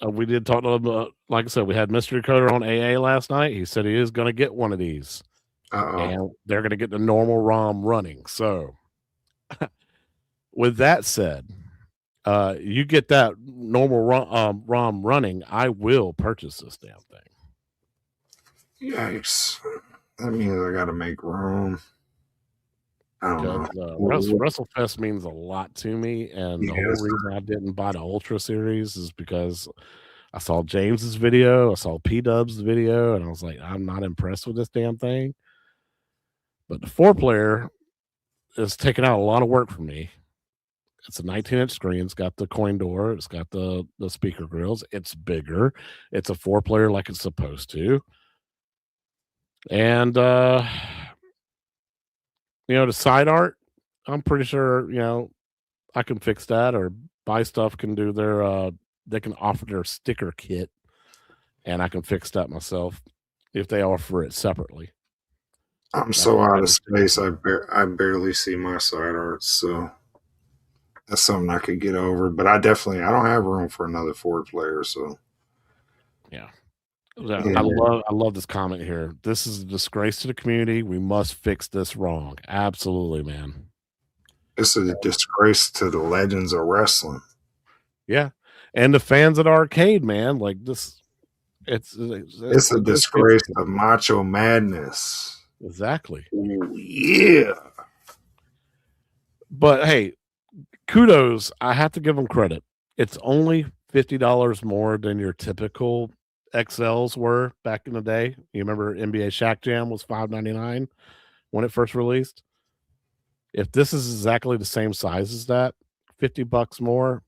we did talk about, like I said, we had Mystery Coder on AA last night. He said he is going to get one of these, and they're going to get the normal ROM running. So, with that said, you get that normal ROM running, I will purchase this damn thing. Yikes! That means I got to make room. I don't know. WrestleFest means a lot to me, and the whole reason I didn't buy the Ultra Series is because I saw James's video, I saw P-Dub's video, and I was like, I'm not impressed with this damn thing. But the 4-player is taking out a lot of work for me. It's a 19-inch screen. It's got the coin door. It's got the speaker grills. It's bigger. It's a 4-player like it's supposed to. And the side art, I'm pretty sure, I can fix that, or Buy Stuff can do their they can offer their sticker kit, and I can fix that myself if they offer it separately. I'm so out of space, I barely see my side art, so that's something I could get over. But I don't have room for another 4-player, so yeah. I love this comment here. This is a disgrace to the community. We must fix this wrong. Absolutely, man. It's a disgrace to the legends of wrestling. Yeah, and the fans at Arcade, man. Like this, it's a disgrace to Macho Madness. Exactly. Ooh, yeah. But hey, kudos. I have to give them credit. It's only $50 more than your typical XLs were back in the day. You remember NBA Shaq Jam was $5.99 when it first released. If this is exactly the same size as that, $50 more,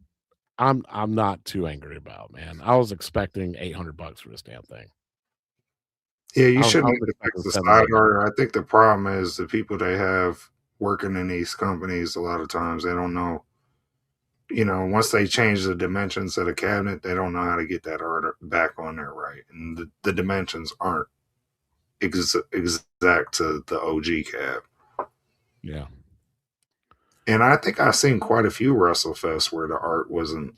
I'm not too angry about, man. I was expecting $800 for this damn thing. Yeah, you shouldn't fix the side art. I think the problem is the people they have working in these companies, a lot of times they don't know. Once they change the dimensions of the cabinet, they don't know how to get that art back on there right. And the dimensions aren't exact to the OG cab. Yeah. And I think I've seen quite a few WrestleFests where the art wasn't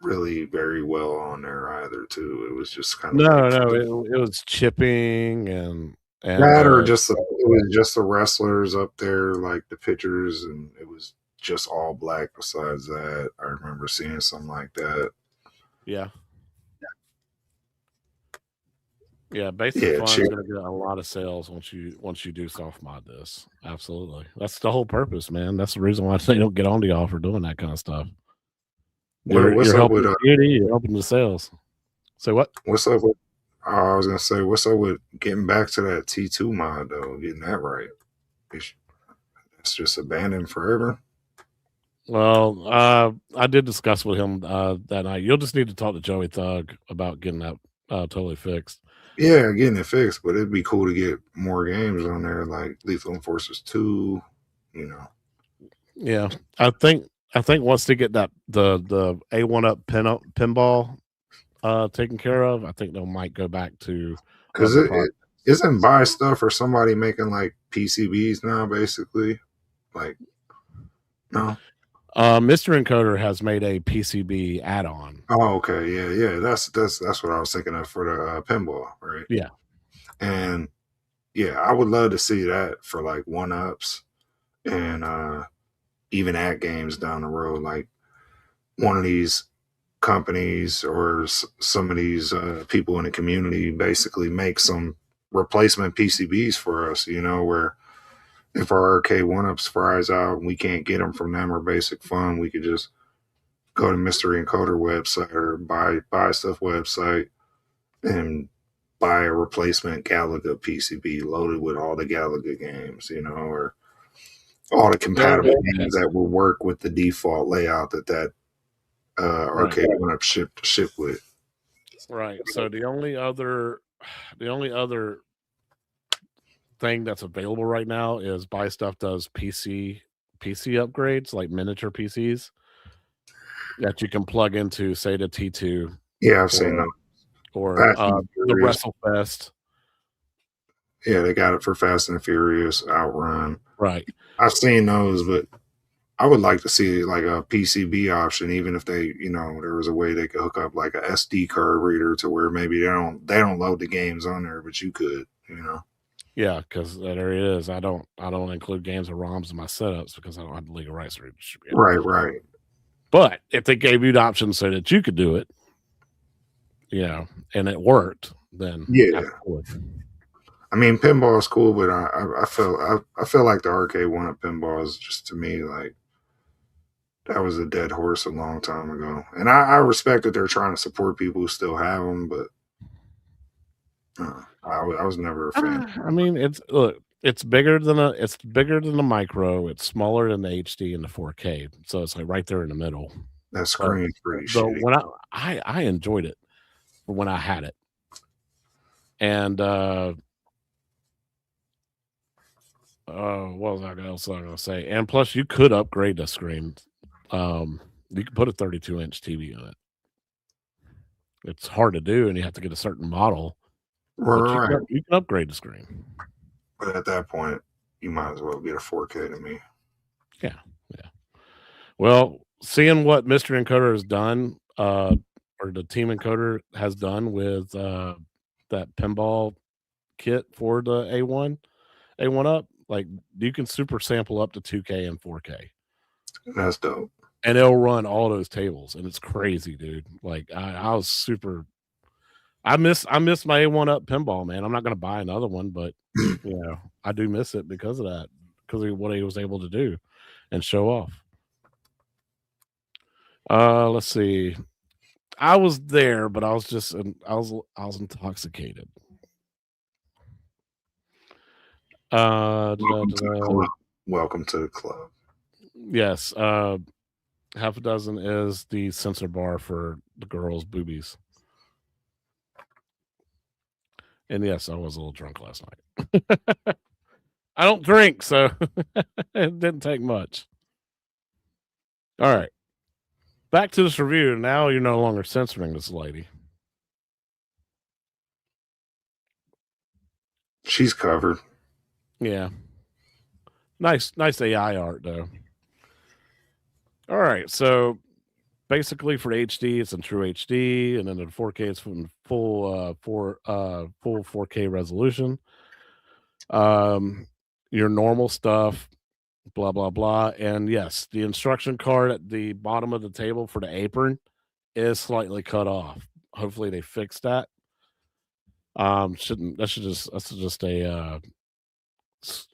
really very well on there either, too. It was just kind of it was chipping and that, or it was just the wrestlers up there, like the pictures, and it was just all black. Besides that, I remember seeing something like that. Yeah. Yeah, Basic Yeah, Fun's cheap. gonna get a lot of sales once you do soft mod this. Absolutely. That's the whole purpose, man. That's the reason why they don't get on to y'all for doing that kind of stuff. What's You're up helping with the community, you're helping the sales. So what? what's up with? I was gonna say, what's up with getting back to that T2 mod though? Getting that right. It's just abandoned forever. Well, I did discuss with him that night. You'll just need to talk to Joey Thug about getting that totally fixed. Yeah, getting it fixed, but it'd be cool to get more games on there, like Lethal Enforcers 2. You know, Yeah, I think once they get that the A1 up pinball taken care of, I think they might go back to because other it products. isn't buy stuff or somebody making like PCBs now, basically. Like, no. Mr. Encoder has made a PCB add-on. Oh, okay, yeah. That's what I was thinking of for the pinball, right? Yeah, And yeah, I would love to see that for like one ups and even AtGames down the road, like one of these companies or some of these people in the community basically make some replacement PCBs for us, where if our arcade one-ups fries out and we can't get them from them or Basic Fun, we could just go to Mystery Encoder website or buy stuff website and buy a replacement Galaga PCB loaded with all the Galaga games, or all the compatible games that will work with the default layout that arcade one-up ship with. right. So the only other thing that's available right now is Buy Stuff does PC upgrades, like miniature PCs that you can plug into, say, the T2 Yeah, I've seen them. or Fast and the Furious. WrestleFest. Yeah, they got it for Fast and Furious, Outrun. Right. I've seen those, but I would like to see like a PCB option, even if they, there was a way they could hook up like a SD card reader to where maybe they don't load the games on there, but you could. Yeah, because there it is. I don't include games or ROMs in my setups because I don't have the legal rights to redistribute. Right. But if they gave you the option so that you could do it, and it worked, then yeah. absolutely. I mean, pinball is cool, but I feel like the arcade one-up pinball is just, to me, like that was a dead horse a long time ago. And I respect that they're trying to support people who still have them, but I was never a fan. I mean, it's bigger than a micro. It's smaller than the HD and the 4K, so it's like right there in the middle. That screen's pretty So shitty. when I enjoyed it when I had it, and what else was I gonna say? And plus, you could upgrade the screen. You could put a 32-inch TV on it. It's hard to do, and you have to get a certain model. But Right. you can upgrade the screen. But at that point, you might as well get a 4K to me. Yeah. Well, seeing what Mr. Encoder has done, or the Team Encoder has done with that pinball kit for the A1 up, like you can super sample up to 2K and 4K. That's dope. And it'll run all those tables, and it's crazy, dude. Like I was super. I miss my A1 up pinball, man. I'm not gonna buy another one, but I do miss it because of that, because of what he was able to do and show off. Let's see. I was there, but I was just I was intoxicated. Welcome to the club. Yes. Half a dozen is the sensor bar for the girls' boobies. And yes, I was a little drunk last night. I don't drink, so it didn't take much. All right. Back to this review. Now you're no longer censoring this lady. She's covered. Yeah. Nice AI art though. All right. So basically for HD, it's in true HD, and then in 4K, it's from full 4K resolution. Your normal stuff, blah blah blah. And yes, the instruction card at the bottom of the table for the apron is slightly cut off. Hopefully they fix that. Shouldn't that's just a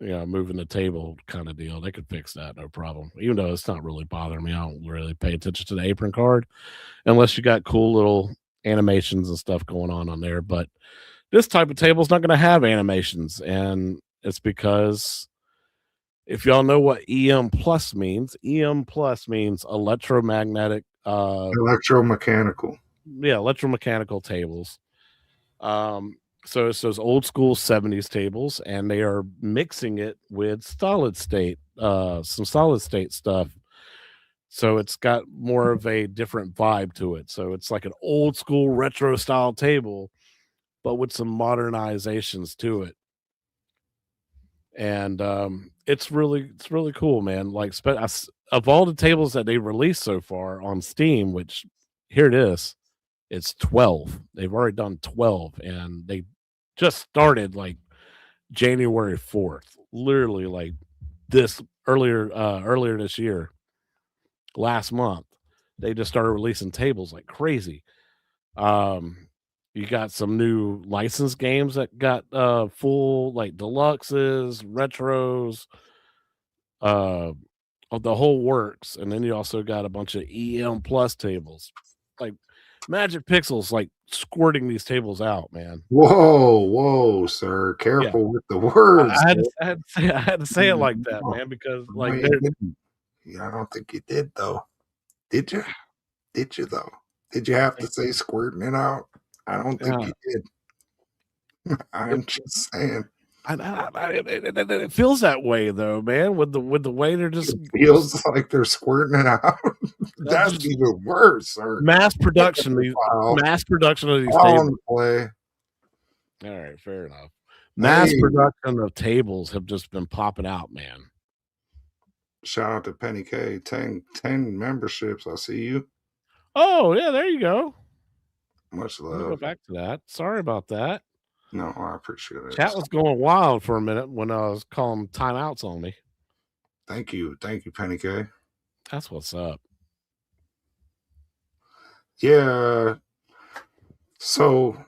moving the table kind of deal. They could fix that, no problem. Even though it's not really bothering me, I don't really pay attention to the apron card unless you got cool little animations and stuff going on there. But this type of table is not going to have animations, and it's because if y'all know what EM plus means, EM plus means electromagnetic, Electromechanical. electromechanical tables. So it's those old school 70s tables, and they are mixing it with solid state, some solid state stuff. So it's got more of a different vibe to it. So it's like an old school retro style table, but with some modernizations to it. And it's really cool, man. Like of all the tables that they released so far on Steam, which here it is, it's 12. They've already done 12, and they just started like January 4th, literally like this earlier this year, last month. They just started releasing tables like crazy. You got some new licensed games that got full like deluxes, retros, of the whole works, and then you also got a bunch of EM plus tables. Like Magic Pixels like squirting these tables out, man. Whoa, sir! Careful with the words. I had to say it like that, man, because like I don't think you did though. Did you? Did you though? Did you have to say squirting it out? I don't think you did. I'm just saying. It feels that way though, man. With the way they're just it feels like they're squirting it out. That's even worse, sir. Mass production of these tables. Play. All right, fair enough. Mass production of tables have just been popping out, man. Shout out to Penny K. 10 memberships. I see you. Oh, yeah, there you go. Much love. We'll go back to that. Sorry about that. No, I appreciate it. Chat was going wild for a minute when I was calling timeouts on me. Thank you, Penny K. That's what's up. Yeah. So,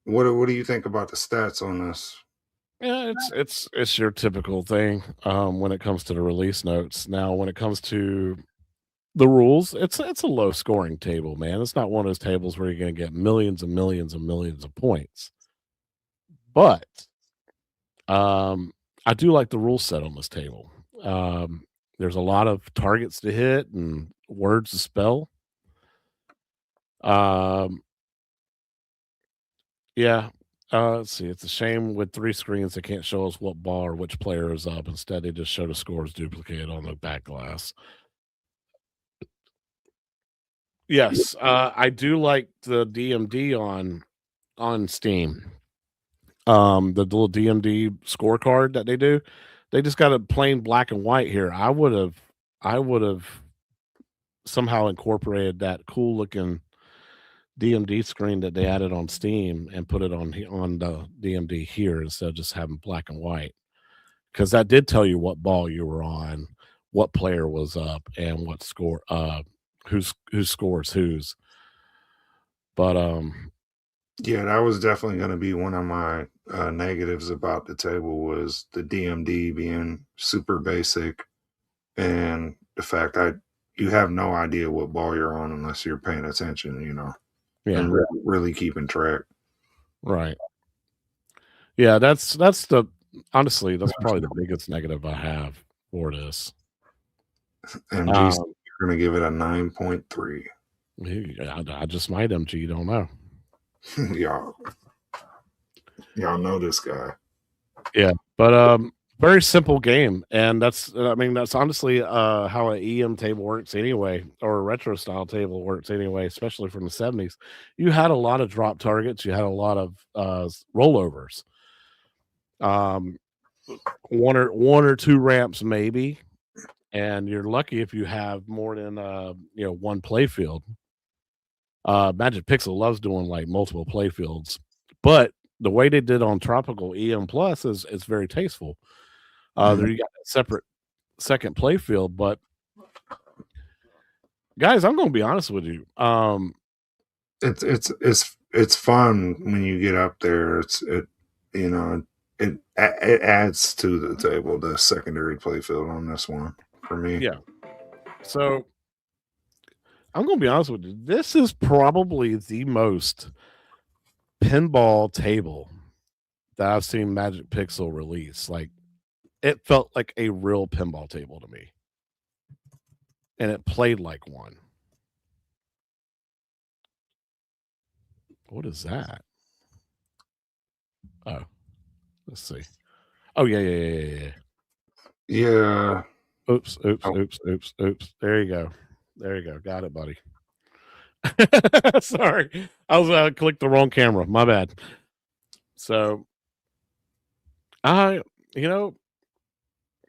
what do you think about the stats on this? Yeah, it's your typical thing when it comes to the release notes. Now, when it comes to the rules, it's a low scoring table, man. It's not one of those tables where you're going to get millions and millions and millions of points. But I do like the rule set on this table. There's a lot of targets to hit and words to spell. Yeah. Let's see. It's a shame with 3 screens they can't show us what ball or which player is up. Instead, they just show the scores duplicated on the back glass. Yes, I do like the DMD on Steam. The little DMD scorecard that they do. They just got a plain black and white here. I would have somehow incorporated that cool looking DMD screen that they added on Steam and put it on the DMD here instead of just having black and white, because that did tell you what ball you were on, what player was up, and what score, who scores whose. But yeah, that was definitely going to be one of my negatives about the table, was the DMD being super basic, and the fact that you have no idea what ball you're on unless you're paying attention, and really keeping track. Right. Yeah, that's honestly, that's probably the biggest negative I have for this. MG, you're going to give it a 9.3. I just might, MG, don't know. Y'all know this guy. Yeah, but very simple game, and that's honestly how an EM table works anyway, or a retro style table works anyway, especially from the 70s. You had a lot of drop targets, you had a lot of rollovers, one or two ramps maybe, and you're lucky if you have more than one play field. Magic Pixel loves doing like multiple play fields, but the way they did on Tropical EM Plus is very tasteful. There you got separate second playfield. But guys, I'm going to be honest with you. It's fun when you get up there. You know it adds to the table, the secondary playfield on this one for me. Yeah. So I'm going to be honest with you. This is probably the most pinball table that I've seen Magic Pixel release. Like, it felt like a real pinball table to me, and it played like one. What is that? Oh, let's see. Oh yeah. Yeah. Oops. Oh, There you go. Got it, buddy. Sorry, I was clicked the wrong camera. My bad. So, I, you know,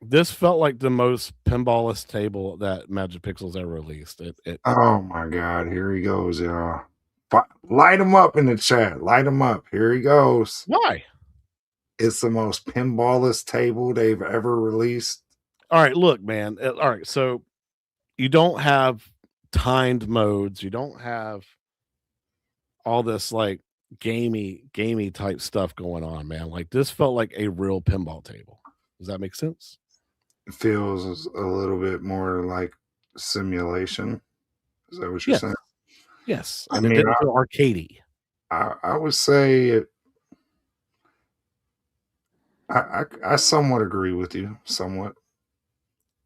this felt like the most pinballist table that Magic Pixels ever released. It oh my God! Here he goes, y'all. Light him up in the chat. Light him up. Here he goes. Why? It's the most pinballist table they've ever released. All right, look, man. All right, so you don't have timed modes. You don't have all this like gamey type stuff going on, man. Like, this felt like a real pinball table. Does that make sense? It feels a little bit more like simulation. Is that what you're Yes. saying? Yes. I And it mean, didn't feel arcadey. I would say it. I somewhat agree with you, somewhat.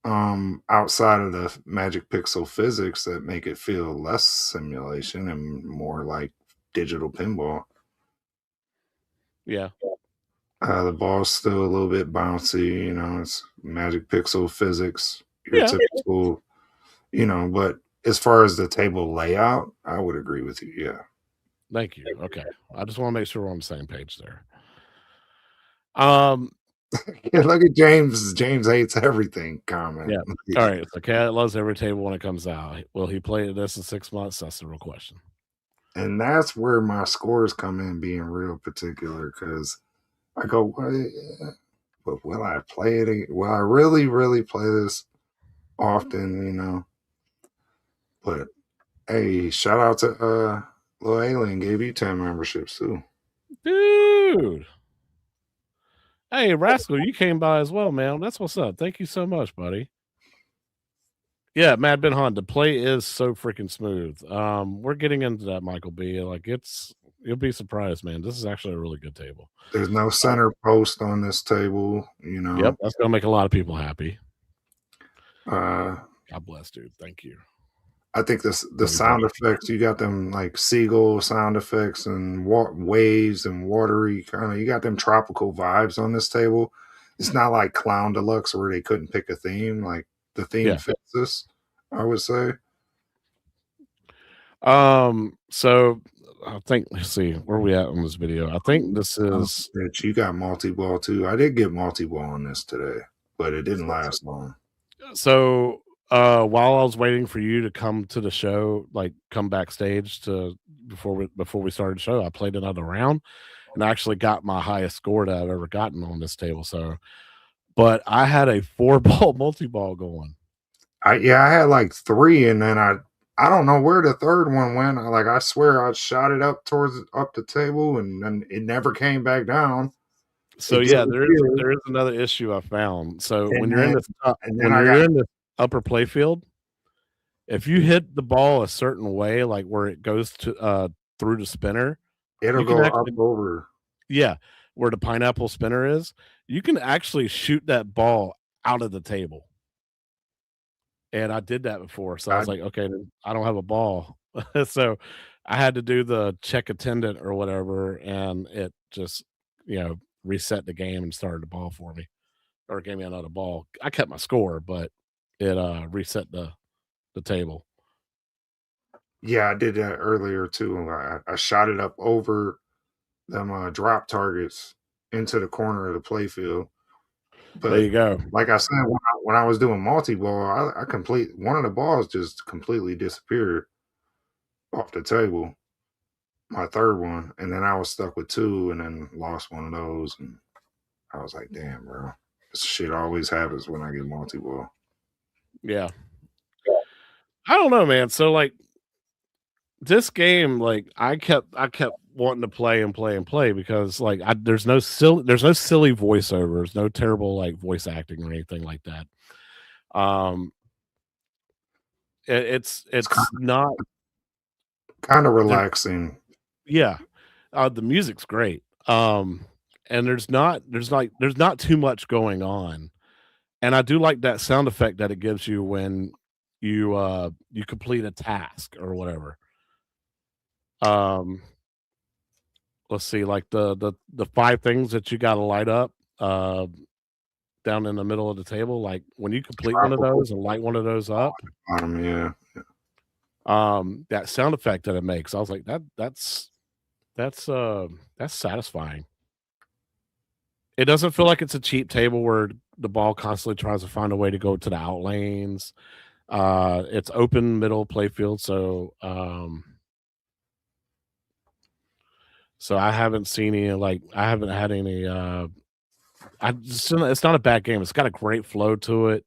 Outside of the Magic Pixel physics that make it feel less simulation and more like digital pinball. Yeah. The ball's still a little bit bouncy, it's Magic Pixel physics, your Yeah. typical, but as far as the table layout, I would agree with you. Yeah. Thank you. Okay. I just want to make sure we're on the same page there. Um, Yeah, look at James. James hates everything comment. yeah. All right. The cat loves every table when it comes out. Will he play this in 6 months? That's the real question. And that's where my scores come in being real particular because I go, but will I play it? Will I really, really play this often? But hey, shout out to Lil Alien gave you 10 memberships too. Dude. Hey, Rascal, you came by as well, man. That's what's up. Thank you so much, buddy. Yeah, Mad Ben Han, the play is so freaking smooth. We're getting into that, Michael B. Like, you'll be surprised, man. This is actually a really good table. There's no center post on this table. Yep, that's gonna make a lot of people happy. Uh, God bless, dude. Thank you. I think the sound effects, you got them like seagull sound effects and waves and watery kind of, you got them tropical vibes on this table. It's not like Clown Deluxe where they couldn't pick a theme. Like the theme fits this, I would say. So I think, let's see, where are we at on this video? I think this is you got multi-ball too. I did get multi-ball on this today, but it didn't last long. So while I was waiting for you to come to the show, like come backstage before we started the show, I played another round and I actually got my highest score that I've ever gotten on this table. So, but I had a 4-ball multi-ball going. I had like 3, and then I don't know where the third one went. I swear I shot it up the table, and then it never came back down. So yeah, there is another issue I found. So when you're in the upper playfield, if you hit the ball a certain way, like where it goes to through the spinner, it'll go up over. Yeah, where the pineapple spinner is, you can actually shoot that ball out of the table. And I did that before, so I was like, okay, I don't have a ball, so I had to do the check attendant or whatever, and it just reset the game and started the ball for me, or gave me another ball. I kept my score, but it reset the table. Yeah, I did that earlier too. I shot it up over them drop targets into the corner of the playfield. But there you go. Like I said, when I was doing multi-ball, one of the balls just completely disappeared off the table. My third one, and then I was stuck with 2, and then lost one of those, and I was like, "Damn, bro." This shit always happens when I get multi-ball. Yeah. I don't know, man. So like this game, like I kept wanting to play and play and play because like there's no silly voiceovers, no terrible like voice acting or anything like that. It's not kind of relaxing. Yeah. The music's great. And there's not too much going on. And I do like that sound effect that it gives you when you complete a task or whatever. Let's see, like the 5 things that you got to light up down in the middle of the table. Like when you complete one of those and light one of those up, Yeah. that sound effect that it makes, I was like, that's satisfying. It doesn't feel like it's a cheap table where the ball constantly tries to find a way to go to the out lanes. It's open middle playfield, so I haven't seen any I haven't had any it's not a bad game. It's got a great flow to it.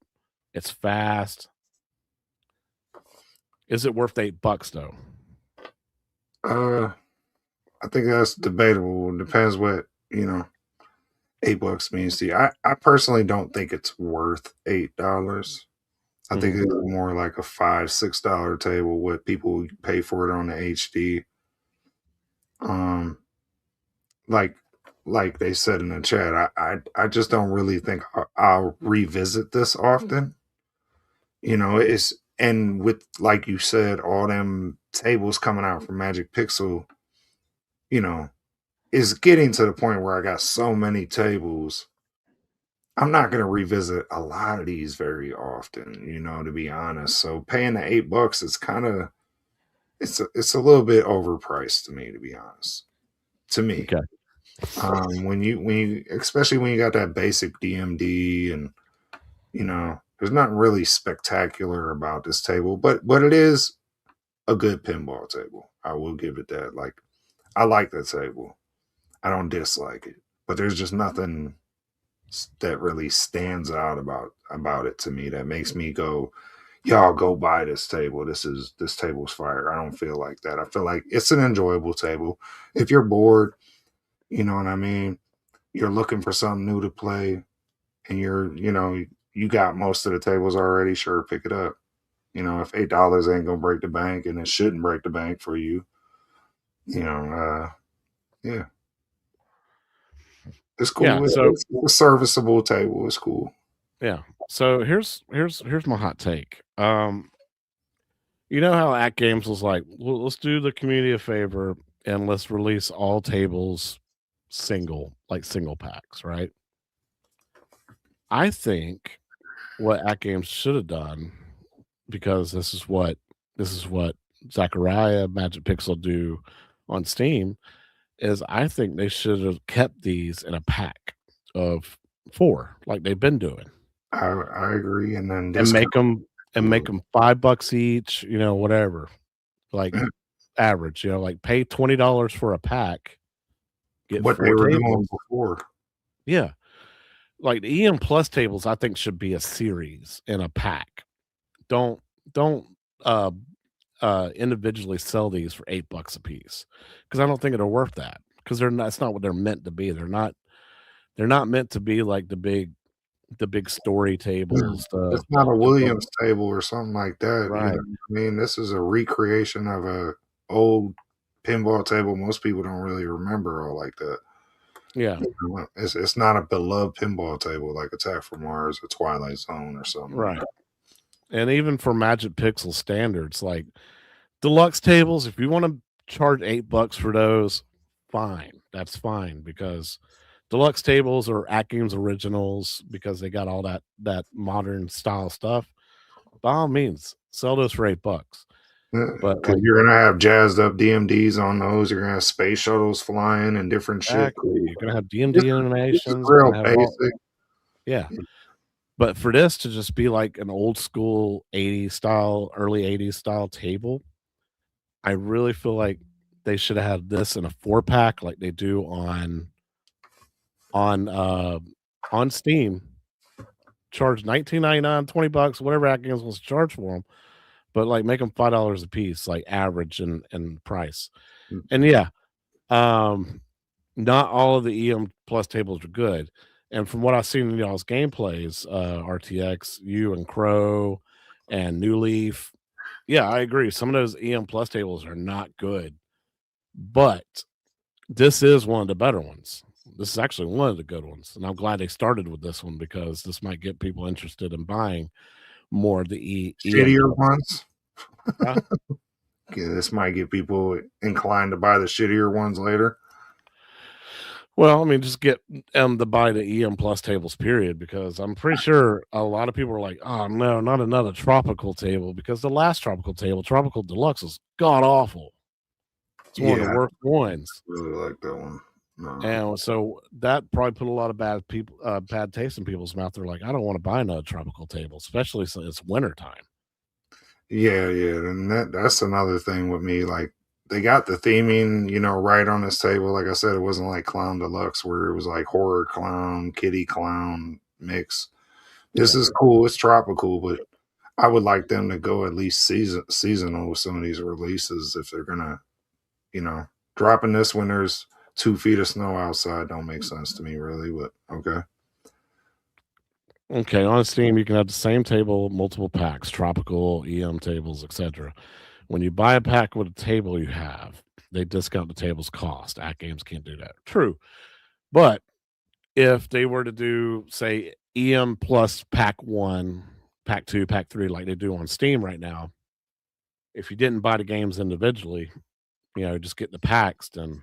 It's fast. Is it worth $8 though? I think that's debatable. It depends what, $8 means to you. I personally don't think it's worth $8. I think it's more like a $5, $6 table, what people pay for it on the HD. Like they said in the chat, I just don't really think I'll revisit this often. And with, like you said, all them tables coming out from Magic Pixel, is getting to the point where I got so many tables. I'm not going to revisit a lot of these very often, to be honest. So paying the $8 is kind of, it's a little bit overpriced to me, to be honest. To me. Okay. When you especially when you got that basic DMD and there's nothing really spectacular about this table, but it is a good pinball table. I will give it that. Like, I like that table. I don't dislike it, but there's just nothing that really stands out about it to me that makes me go, y'all go buy this table. This table's fire. I don't feel like that. I feel like it's an enjoyable table. If you're bored, you know what I mean, you're looking for something new to play, and you got most of the tables already, sure, pick it up. If $8 ain't gonna break the bank, and it shouldn't break the bank for you, yeah. It's cool. Yeah, It's a serviceable table. It's cool. Yeah. So here's my hot take. You know how AtGames was like, well, let's do the community a favor and let's release all tables single packs, right? I think what AtGames should have done, because this is what Zachariah Magic Pixel do on Steam, is I think they should have kept these in a pack of 4 like they've been doing. I agree, and then make them $5 each, whatever, like average, like pay $20 for a pack. Get what they were doing before. Yeah, like the EM Plus tables, I think should be a series in a pack. Don't individually sell these for $8 a piece, because I don't think it'll worth that, because that's not what they're meant to be. They're not meant to be like the big story tables. It's not a Williams table or something like that. Right. I mean, this is a recreation of a old pinball table most people don't really remember all like that. Yeah. It's not a beloved pinball table like Attack from Mars or Twilight Zone or something. Right. And even for Magic Pixel standards, like deluxe tables, if you want to charge $8 for those, fine. That's fine, because deluxe tables are AtGames originals, because they got all that modern style stuff. By all means, sell those for $8. But because you're gonna have jazzed up DMDs on those, you're gonna have space shuttles flying and different shit. You're gonna have DMD animations. Real basic. Yeah. But for this to just be like an old school 80s style, early 80s style table, I really feel like they should have had this in a 4-pack like they do on Steam, charge $19.99, $20, whatever AtGames wants to charge for them, but like make them $5 a piece, like average and price. And yeah, not all of the EM Plus tables are good. And from what I've seen in y'all's gameplays, RTX, you and Crow and New Leaf, yeah, I agree. Some of those EM Plus tables are not good, but this is one of the better ones. This is actually one of the good ones, and I'm glad they started with this one because this might get people interested in buying more of the shittier ones. Huh? Yeah, this might get people inclined to buy the shittier ones later. Well, I mean, just get them to buy the EM Plus tables, period, because I'm pretty sure a lot of people are like, oh, no, not another tropical table, because the last tropical table, Tropical Deluxe, is god awful. It's one of the worst ones. Really like that one. No. And so that probably put a lot of bad taste in people's mouth. They're like, I don't want to buy another tropical table, especially since it's wintertime. Yeah, and that's another thing with me. Like, they got the theming, right on this table. Like I said, it wasn't like Clown Deluxe where it was like horror clown, kitty clown mix. This is cool. It's tropical, but I would like them to go at least seasonal with some of these releases if they're gonna, dropping this when there's 2 feet of snow outside don't make sense to me really. But okay. Okay, on Steam, you can have the same table, multiple packs, tropical, EM tables, etc. When you buy a pack with a table you have, they discount the table's cost. AtGames can't do that. True. But if they were to do, say, EM plus pack 1, pack 2, pack 3, like they do on Steam right now, if you didn't buy the games individually, just get the packs, then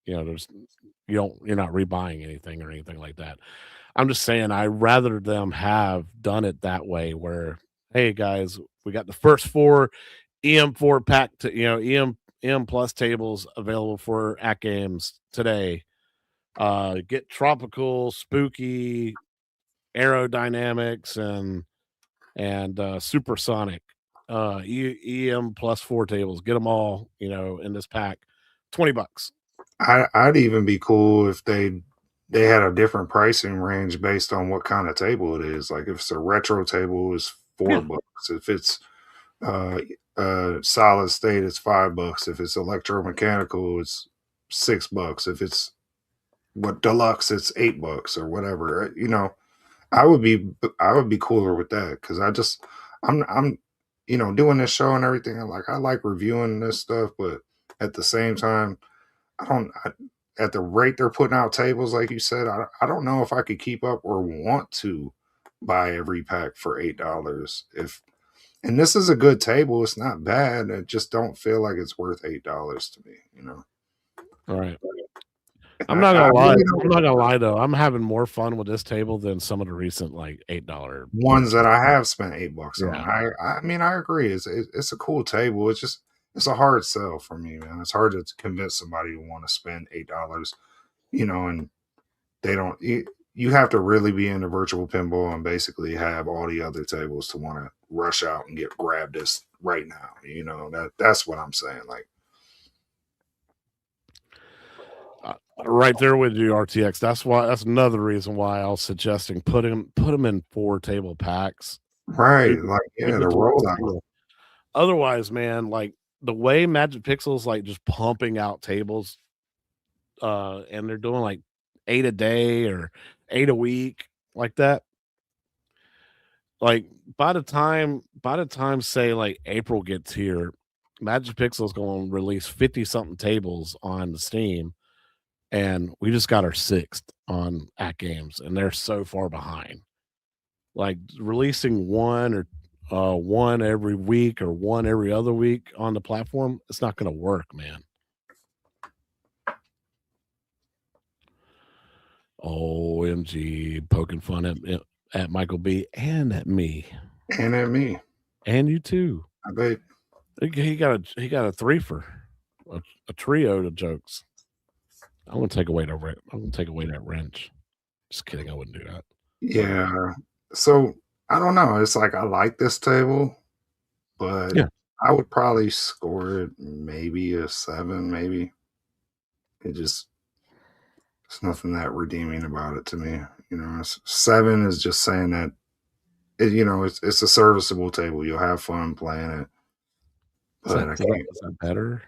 you're not rebuying anything or anything like that. I'm just saying I'd rather them have done it that way where, hey guys, we got the first 4 EM4 pack to EM plus tables available for AtGames today. Get tropical, spooky, aerodynamics and supersonic EM plus 4 tables. Get them all, in this pack. $20. I'd even be cool if they had a different pricing range based on what kind of table it is. Like if it's a retro table, it's $4. If it's solid state, it's $5. If it's electromechanical, it's $6. If it's deluxe, it's $8 or whatever. I would be cooler with that because I'm doing this show and everything. I like reviewing this stuff, but at the same time, at the rate they're putting out tables, like you said, I don't know if I could keep up or want to buy every pack for $8. And this is a good table. It's not bad. I just don't feel like it's worth $8 to me, All right. I'm not gonna lie. I'm not gonna lie though. I'm having more fun with this table than some of the recent like $8 ones that I have spent $8 on. Yeah. I mean, I agree. It's a cool table. It's a hard sell for me, man. It's hard to convince somebody to want to spend $8, and they don't. You have to really be into virtual pinball and basically have all the other tables to want to rush out and grab this right now. That's what I'm saying. Like, right there with you, RTX. That's another reason why I was suggesting put them in 4 table packs. Right. The rollout. Otherwise, man, like the way Magic Pixel's like just pumping out tables, and they're doing like 8 a day or 8 a week, like that. Like by the time say like April gets here, Magic Pixel's going to release 50 something tables on the Steam, and we just got our 6th on AtGames, and they're so far behind. Like releasing one every week or one every other week on the platform, it's not going to work, man. OMG, poking fun at Michael B and at me. And at me. And you too. I bet. He got a threefer, a trio of jokes. I'm gonna take away that wrench. Just kidding, I wouldn't do that. Yeah. So I don't know. It's like I like this table, but I would probably score it maybe a 7, maybe. It's nothing that redeeming about it to me. 7 is just saying that it's a serviceable table. You'll have fun playing it. Is But that, I is that, can't. is that better?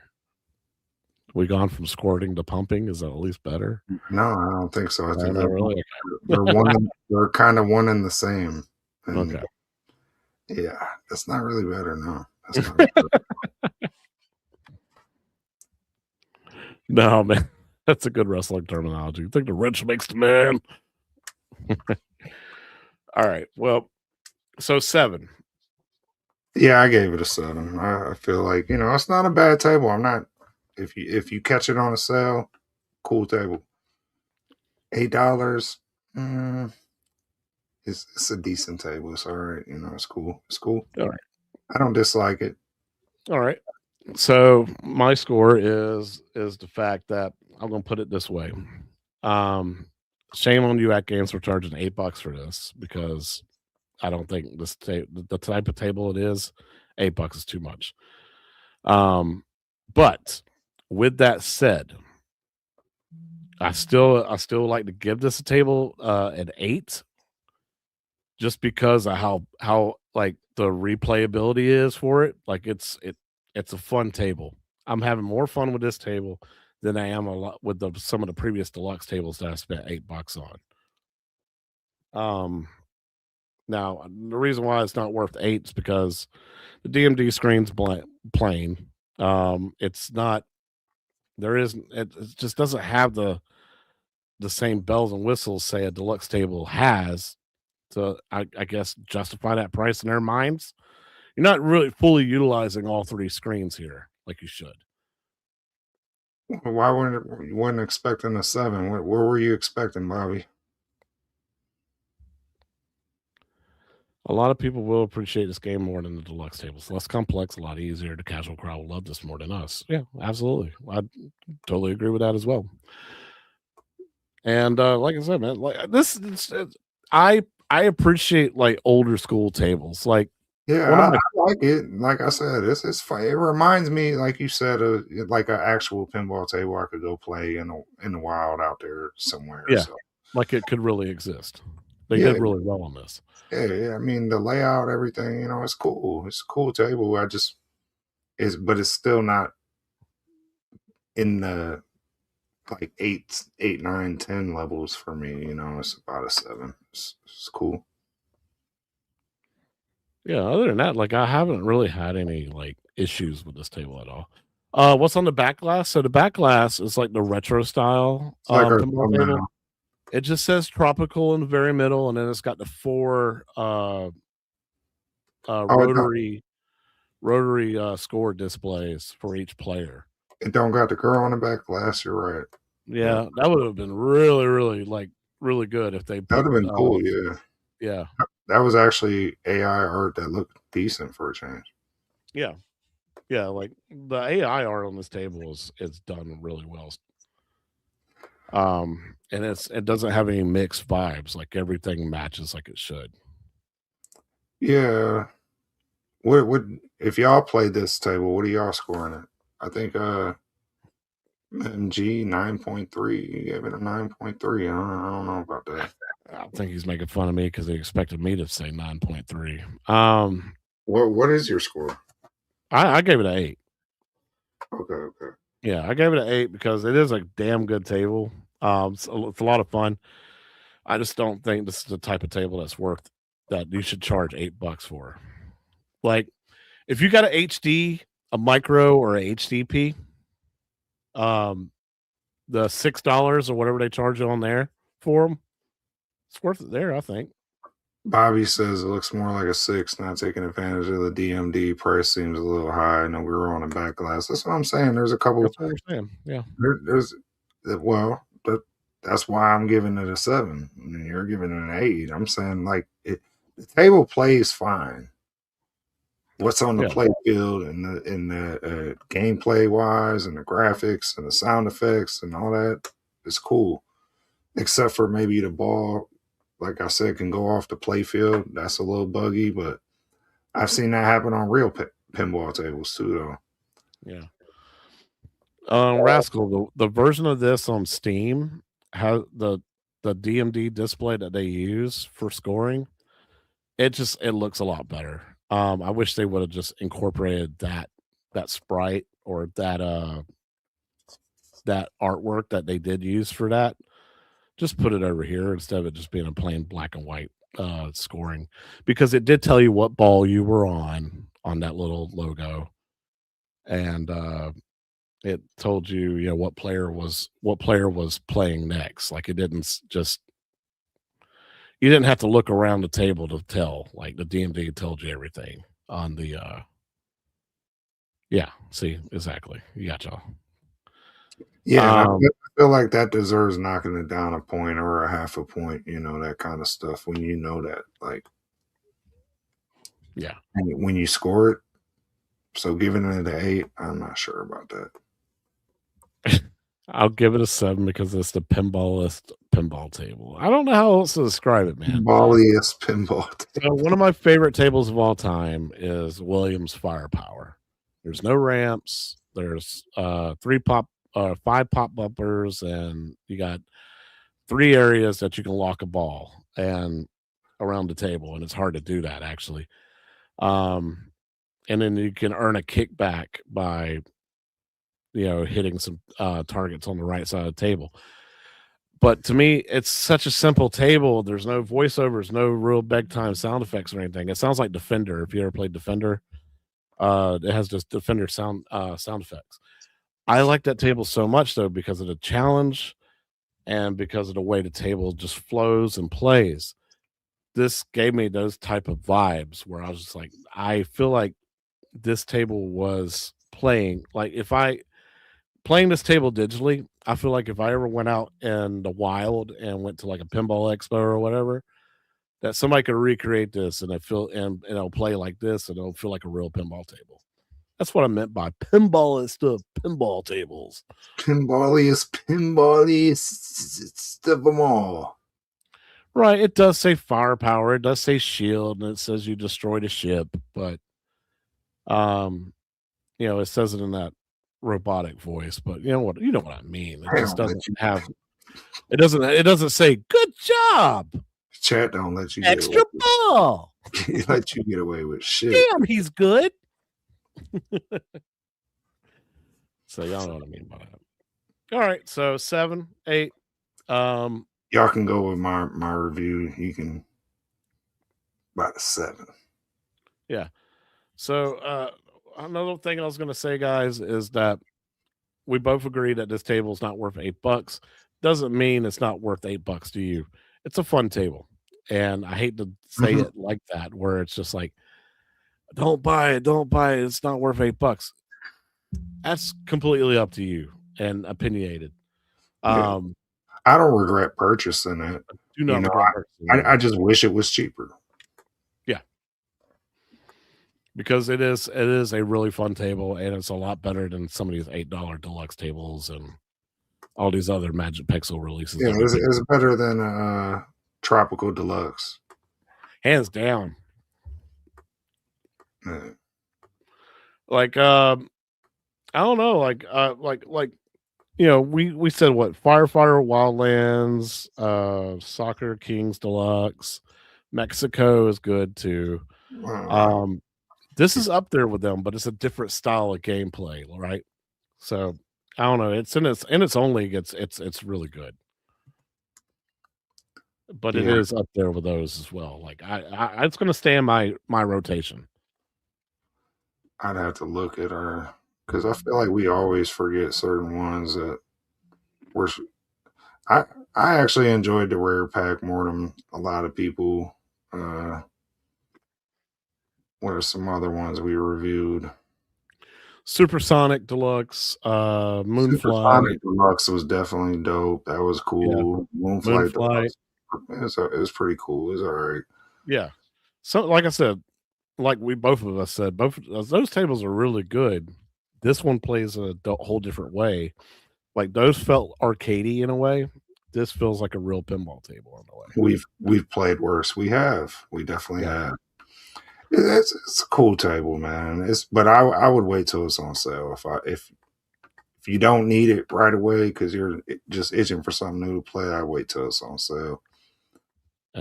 We gone from squirting to pumping? Is that at least better? No, I don't think so. I No, think not really. they're kind of one and the same. And Okay. yeah, that's not really better. No, that's not better. No, man. That's a good wrestling terminology. You think the wrench makes the man? All right. Well, so 7. Yeah, I gave it a 7. I feel like it's not a bad table. I'm not. If you catch it on a sale, cool table. $8. It's a decent table. It's all right. It's cool. It's cool. All right. I don't dislike it. All right. So my score is the fact that I'm gonna put it this way. Shame on you AtGames for charging $8 for this, because I don't think the type of table it is, $8 is too much. But with that said, I still like to give this a table an 8, just because of how like the replayability is for it. Like it's a fun table. I'm having more fun with this table than I am a lot with some of the previous deluxe tables that I spent $8 on. Now the reason why it's not worth 8 is because the DMD screen's plain. It's not. There isn't. It just doesn't have the same bells and whistles say a deluxe table has to, I guess, justify that price in their minds. You're not really fully utilizing all 3 screens here like you should. Why you weren't expecting a 7? Where were you expecting, Bobby? A lot of people will appreciate this game more than the deluxe tables. Less complex, a lot easier. The casual crowd will love this more than us. Yeah, absolutely. I totally agree with that as well. And like I said, man, like I appreciate like older school tables. Like, Yeah, I like it. Like I said, it's fun. It reminds me, like you said, of like an actual pinball table I could go play in the wild out there somewhere. yeah, So like it could really exist. They yeah, did really well on this. yeah. I mean, the layout, everything, it's cool. It's a cool table. But it's still not in the like 8, 8, 9, 10 levels for me. It's about a 7. It's cool. Yeah, other than that, like I haven't really had any like issues with this table at all. What's on the back glass? So the back glass is like the retro style It's like our pinball table. It just says tropical in the very middle, and then it's got the 4 rotary score displays for each player. It don't got the girl on the back glass. You're right. Yeah, that would have been really, really really good if they That would have been cool. Yeah. Yeah. That was actually AI art that looked decent for a change. Yeah. Yeah, like the AI art on this table is done really well. And it doesn't have any mixed vibes. Like everything matches like it should. Yeah. What if y'all played this table, what are y'all scoring it? I think MG 9.3. You gave it a 9.3. I don't know about that. I think he's making fun of me because he expected me to say 9.3. What is your score? I gave it an 8. Okay. Yeah, I gave it an 8 because it is a damn good table. It's a lot of fun. I just don't think this is the type of table that's worth that you should charge $8 for. Like, if you got an HD, a micro, or a HDP, the $6 or whatever they charge you on there for them, it's worth it there, I think. Bobby says it looks more like a 6, not taking advantage of the DMD price seems a little high. I know we were on a back glass. That's what I'm saying. There's a couple. That's what we're saying. Yeah. That's why I'm giving it a 7. And you're giving it an 8. I'm saying like the table plays fine. What's on the play field and the gameplay wise and the graphics and the sound effects and all that is cool, except for maybe the ball. Like I said, can go off the play field. That's a little buggy, but I've seen that happen on real pinball tables too, though. Yeah. Rascal, the version of this on Steam has the DMD display that they use for scoring. it looks a lot better. I wish they would have just incorporated that sprite or that artwork that they did use for that. Just put it over here instead of it just being a plain black and white scoring, because it did tell you what ball you were on that little logo, and it told you, what player was playing next. Like, it didn't just you didn't have to look around the table to tell. Like, the DMD told you everything on the yeah, see, exactly. You got y'all. Yeah, I feel like that deserves knocking it down a point or a half a point, that kind of stuff when you know that, like, yeah, when you score it. So giving it an 8, I'm not sure about that. I'll give it a 7 because it's the pinballist pinball table. I don't know how else to describe it, man. Pinballiest pinball table. So one of my favorite tables of all time is Williams Firepower. There's no ramps. There's 5 pop bumpers, and you got 3 areas that you can lock a ball and around the table, and it's hard to do that actually. And then you can earn a kickback by hitting some targets on the right side of the table. But to me, it's such a simple table. There's no voiceovers, no real big time sound effects or anything. It sounds like Defender. If you ever played Defender, it has just Defender sound effects. I like that table so much though because of the challenge and because of the way the table just flows and plays. This gave me those type of vibes where I was just like, I feel like this table was playing. Like, if I playing this table digitally, I feel like if I ever went out in the wild and went to like a pinball expo or whatever, that somebody could recreate this and it'll play like this and it'll feel like a real pinball table. That's what I meant by pinballist of pinball tables. Pinballiest of them all. Right. It does say firepower. It does say shield, and it says you destroyed a ship, but it says it in that robotic voice, but you know what I mean. It just doesn't have it doesn't say good job. Chat don't let you extra ball. Let you get away with shit. Damn, he's good. So y'all know what I mean by that. All right, so 7, 8. Y'all can go with my review. You can about a 7. Yeah. So another thing I was going to say, guys, is that we both agree that this table is not worth $8. Doesn't mean it's not worth $8 to you. It's a fun table, and I hate to say it like that, where it's just like, don't buy it. It's not worth $8. That's completely up to you and opinionated. Yeah. I don't regret purchasing it. Do not regret purchasing it. I just wish it was cheaper. Yeah, because it is a really fun table, and it's a lot better than some of these $8 deluxe tables and all these other Magic Pixel releases. Yeah, it's better than Tropical Deluxe, hands down. Yeah. Like I don't know, we said what, Firefighter Wildlands, Soccer Kings Deluxe, Mexico is good too. This is up there with them, but it's a different style of gameplay, right? So I don't know. It's in its own league. It's really good, but it is up there with those as well. Like I it's going to stay in my rotation. I'd have to look at our, because I feel like we always forget certain ones that were. I actually enjoyed the rare pack more than a lot of people. What are some other ones we reviewed? Supersonic Deluxe, Moonflight. Supersonic Deluxe was definitely dope. That was cool. Yeah. Moonflight. It was pretty cool. It was all right. Yeah. So, like I said, like we both of us said, both those tables are really good. This one plays a whole different way. Like, those felt arcadey in a way. This feels like a real pinball table in a way. We've played worse. We definitely have. It's a cool table, man. But I would wait till it's on sale. If you don't need it right away because you're just itching for something new to play, I wait till it's on sale.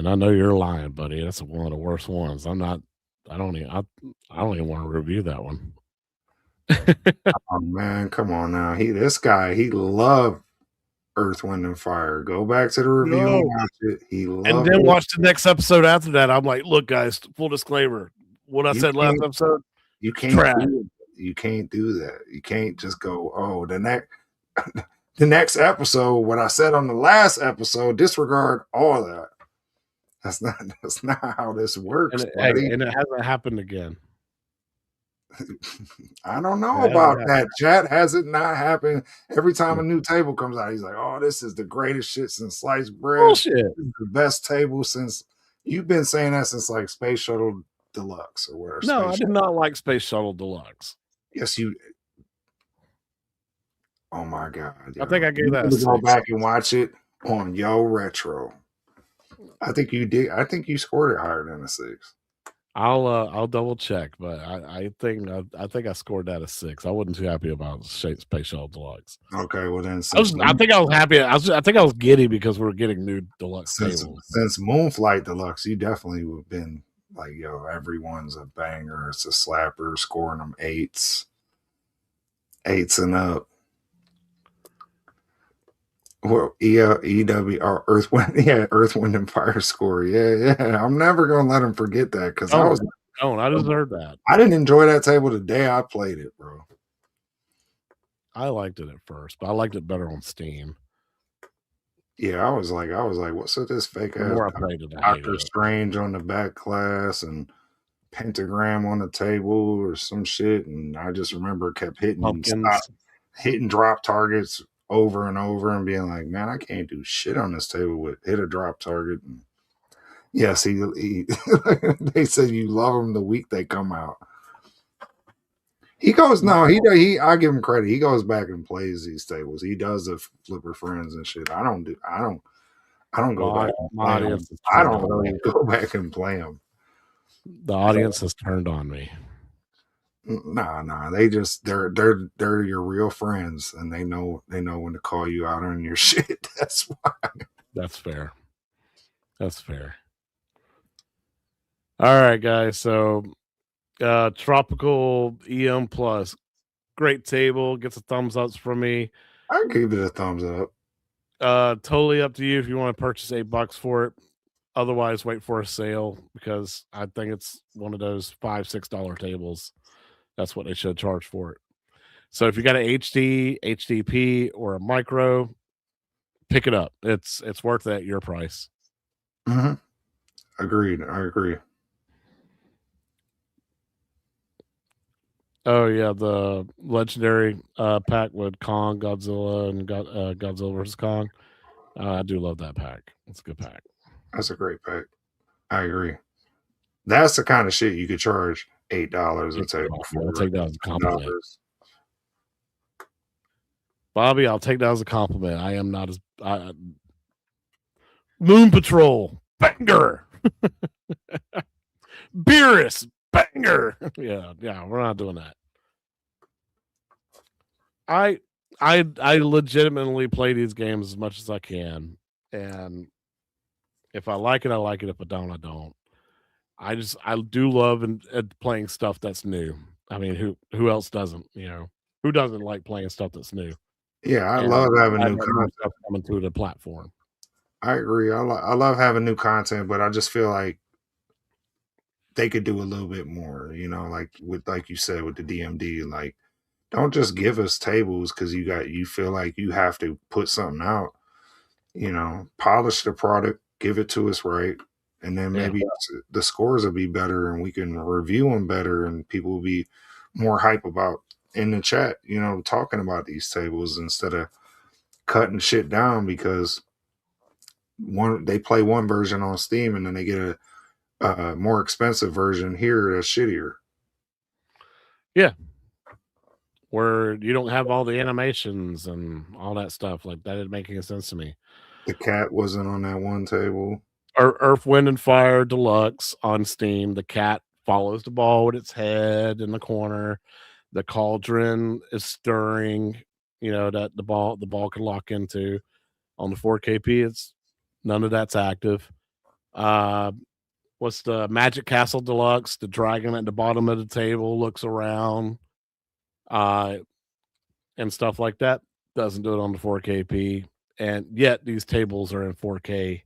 And I know you're lying, buddy. That's one of the worst ones. I don't even want to review that one. Oh man, come on now. This guy, he loved Earth, Wind, and Fire. Go back to the review and No. watch it. He And loved then it. watch the next episode after that. I'm like, look, guys, full disclaimer. What I You said last can't- episode, You can't trash. you can't do that. You can't just go, oh, the next episode, what I said on the last episode, disregard all that. That's not how this works, buddy. And it hasn't happened again. I don't know Yeah, about yeah. that. Chat has it not happened. Every time a new table comes out, he's like, "Oh, this is the greatest shit since sliced bread. Bullshit. This is the best table since." You've been saying that since like Space Shuttle Deluxe or whatever. No, I did not like Space Shuttle Deluxe. Yes, you. Oh my god! I think I gave that a to go 6. back and watch it on Yo Retro. I think you did. I think you scored it higher than a 6. I'll double check, but I think I scored that a 6. I wasn't too happy about Space Shuttle Deluxe. Okay, well then, I think I was happy. I think I was giddy because we're getting new deluxe tables. Since Moonflight Deluxe, you definitely would have been like, yo, everyone's a banger. It's a slapper, scoring them 8s and up. Well, EW or Earth, Wind and Fire score. Yeah. I'm never gonna let him forget that because I deserve that. I didn't enjoy that table the day I played it, bro. I liked it at first, but I liked it better on Steam. Yeah, I was like, what's with this fake The ass more I played it, I hated Doctor it. Strange on the back glass and pentagram on the table or some shit, and I just remember kept hitting drop targets over and over and being like, man, I can't do shit on this table with hit a drop target. And yes, he they said you love them the week they come out. He goes, no, I give him credit. He goes back and plays these tables. He does the flipper friends and shit. I don't go back and play them. I don't really go back and play them. The audience has turned on me. Nah. They're your real friends, and they know when to call you out on your shit. That's why. That's fair. All right, guys. So, Tropical EM Plus, great table. Gets a thumbs ups from me. I give it a thumbs up. Totally up to you if you want to purchase $8 for it. Otherwise, wait for a sale because I think it's one of those $5-6 tables. That's what they should charge for it. So if you got an HD, HDP, or a micro, pick it up. It's worth it at your price. Mm-hmm. Agreed. I agree. Oh yeah, the legendary pack with Kong, Godzilla, and Godzilla vs. Kong. I do love that pack. It's a good pack. That's a great pack. I agree. That's the kind of shit you could charge $8 a table for. I'll take that as a compliment. Bobby, I'll take that as a compliment. I am not as Moon Patrol banger. Beerus banger. Yeah, we're not doing that. I legitimately play these games as much as I can, and if I like it, I like it. If I don't, I don't. I do love and playing stuff that's new. I mean, who else doesn't? Who doesn't like playing stuff that's new? Yeah, I love having new content coming to the platform. I agree. I love having new content, but I just feel like they could do a little bit more. Like you said with the DMD, like don't just give us tables because you feel like you have to put something out. Polish the product, give it to us right, and then maybe the scores will be better and we can review them better and people will be more hype about in the chat, talking about these tables instead of cutting shit down because they play one version on Steam and then they get a more expensive version here that's shittier. Yeah. Where you don't have all the animations and all that stuff. Like that didn't make any sense to me. The cat wasn't on that one table. Earth, Wind, and Fire Deluxe on Steam. The cat follows the ball with its head in the corner. The cauldron is stirring, that the ball can lock into. On the 4KP, none of that's active. What's the Magic Castle Deluxe? The dragon at the bottom of the table looks around, and stuff like that. Doesn't do it on the 4KP, and yet these tables are in 4K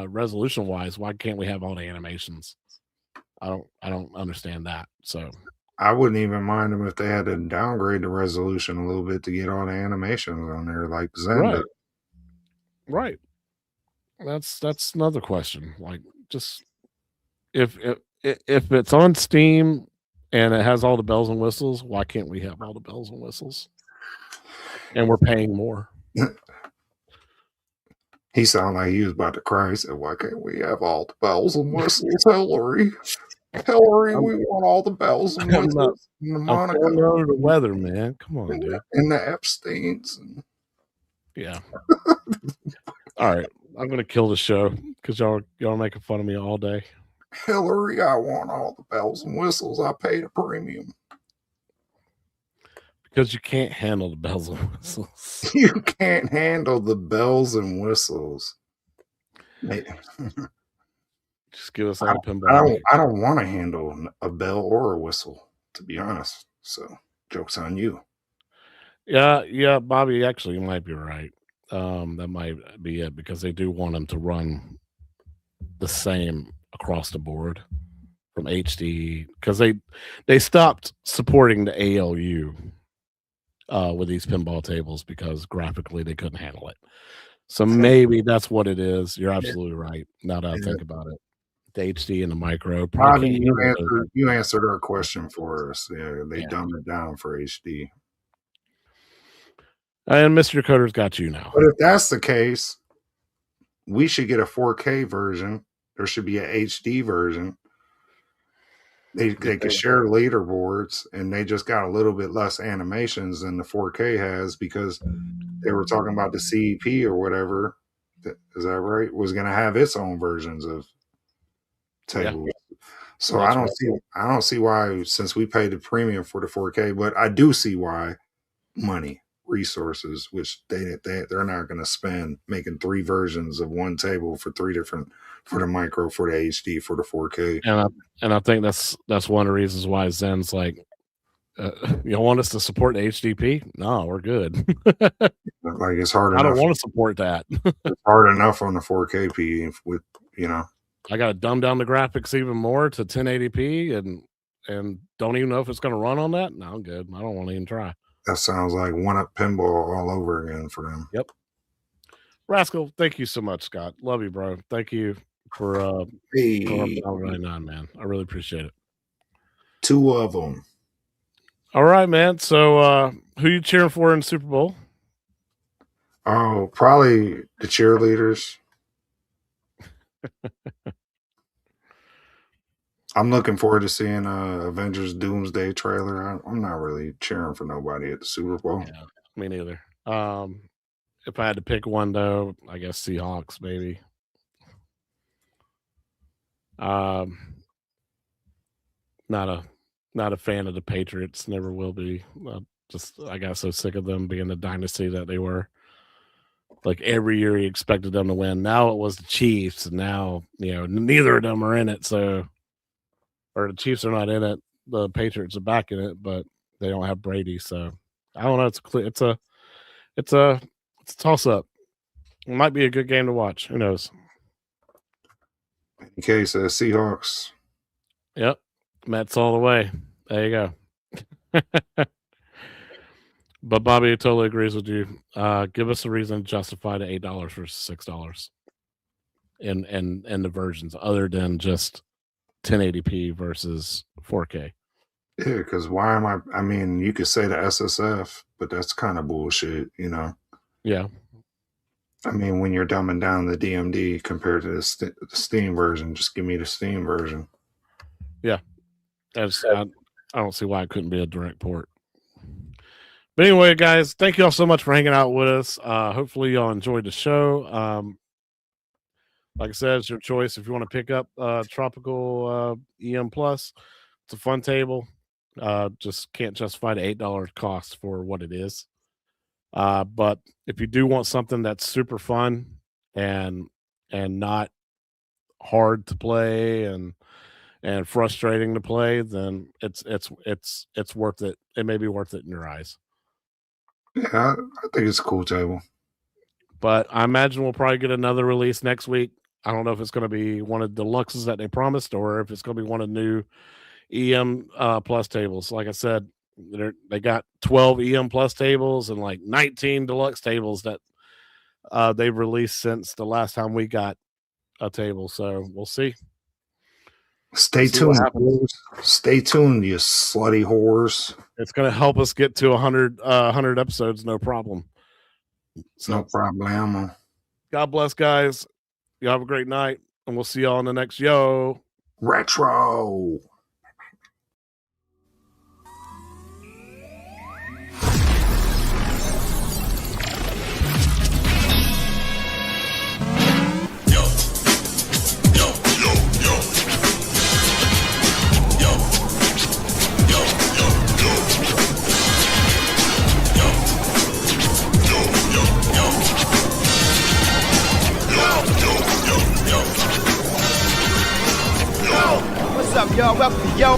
resolution wise. Why can't we have all the animations? I don't understand that. So I wouldn't even mind them if they had to downgrade the resolution a little bit to get all the animations on there, like Zen. Right. That's another question. Like, just if it's on Steam and it has all the bells and whistles, why can't we have all the bells and whistles? And we're paying more. He sounded like he was about to cry. He said, "Why can't we have all the bells and whistles, Hillary? Hillary, we want all the bells and whistles." And the Monica under the weather, man. Come on, dude. And the Epsteins. Yeah. All right. I'm gonna kill the show because y'all making fun of me all day. Hillary, I want all the bells and whistles. I paid a premium. Because you can't handle the bells and whistles. You can't handle the bells and whistles. Just give us all the pinball. I don't want to handle a bell or a whistle, to be honest. So, joke's on you. Yeah, Bobby, actually, you might be right. That might be it because they do want them to run the same across the board from HD because they stopped supporting the ALU with these pinball tables because graphically they couldn't handle it. So maybe that's what it is. You're absolutely right. Now that I think about it, the HD and the micro. Bobby, you answered our question for us. Yeah, they dumbed it down for HD. And Mr. Coder's got you now. But if that's the case, we should get a 4K version. There should be an HD version. They could share leaderboards, and they just got a little bit less animations than the 4K has because they were talking about the CEP or whatever. Is that right? Was going to have its own versions of tables. Yeah. So I don't see why, since we paid the premium for the 4K, but I do see why. Money, resources, which they're not going to spend making 3 versions of one table for 3 different, for the micro, for the HD, for the 4K. And I think that's one of the reasons why Zen's like, you want us to support the HDP? No, we're good. Like, it's hard enough. I don't want to support that. It's hard enough on the 4KP with, I got to dumb down the graphics even more to 1080p and don't even know if it's going to run on that. No, I'm good. I don't want to even try. That sounds like one-up pinball all over again for them. Yep. Rascal, thank you so much, Scott. Love you, bro. Thank you for going up 99, man. I really appreciate it. 2 of them. All right, man. So who you cheering for in the Super Bowl? Oh, probably the cheerleaders. I'm looking forward to seeing Avengers Doomsday trailer. I'm not really cheering for nobody at the Super Bowl. Yeah, me neither. If I had to pick one, though, I guess Seahawks, maybe. Not a fan of the Patriots. Never will be. I got so sick of them being the dynasty that they were. Like every year, he expected them to win. Now it was the Chiefs, and now neither of them are in it. So, or the Chiefs are not in it. The Patriots are back in it, but they don't have Brady. So I don't know. It's a toss up. It might be a good game to watch. Who knows? In case Seahawks. Yep, Mets all the way. There you go. But Bobby totally agrees with you. Give us a reason to justify the $8 versus $6 in the versions other than just 1080p versus 4K. Yeah, because why am I mean, you could say the SSF, but that's kind of bullshit, Yeah. I mean, when you're dumbing down the DMD compared to the Steam version, just give me the Steam version. Yeah. I don't see why it couldn't be a direct port. But anyway, guys, thank you all so much for hanging out with us. Hopefully y'all enjoyed the show. Like I said, it's your choice. If you want to pick up Tropical EM Plus, it's a fun table. Just can't justify the $8 cost for what it is. But if you do want something that's super fun and not hard to play and frustrating to play, then it's worth it. It may be worth it in your eyes. Yeah, I think it's a cool table. But I imagine we'll probably get another release next week. I don't know if it's going to be one of the deluxes that they promised or if it's going to be one of the new EM plus tables. Like I said, they got 12 EM plus tables and like 19 deluxe tables that they've released since the last time we got a table. So we'll see. Stay tuned. Stay tuned, you slutty whores. It's going to help us get to 100 episodes, no problem. So, no problemo. God bless, guys. You have a great night, and we'll see y'all in the next Yo Retro. What's up, y'all? Welcome to Yo.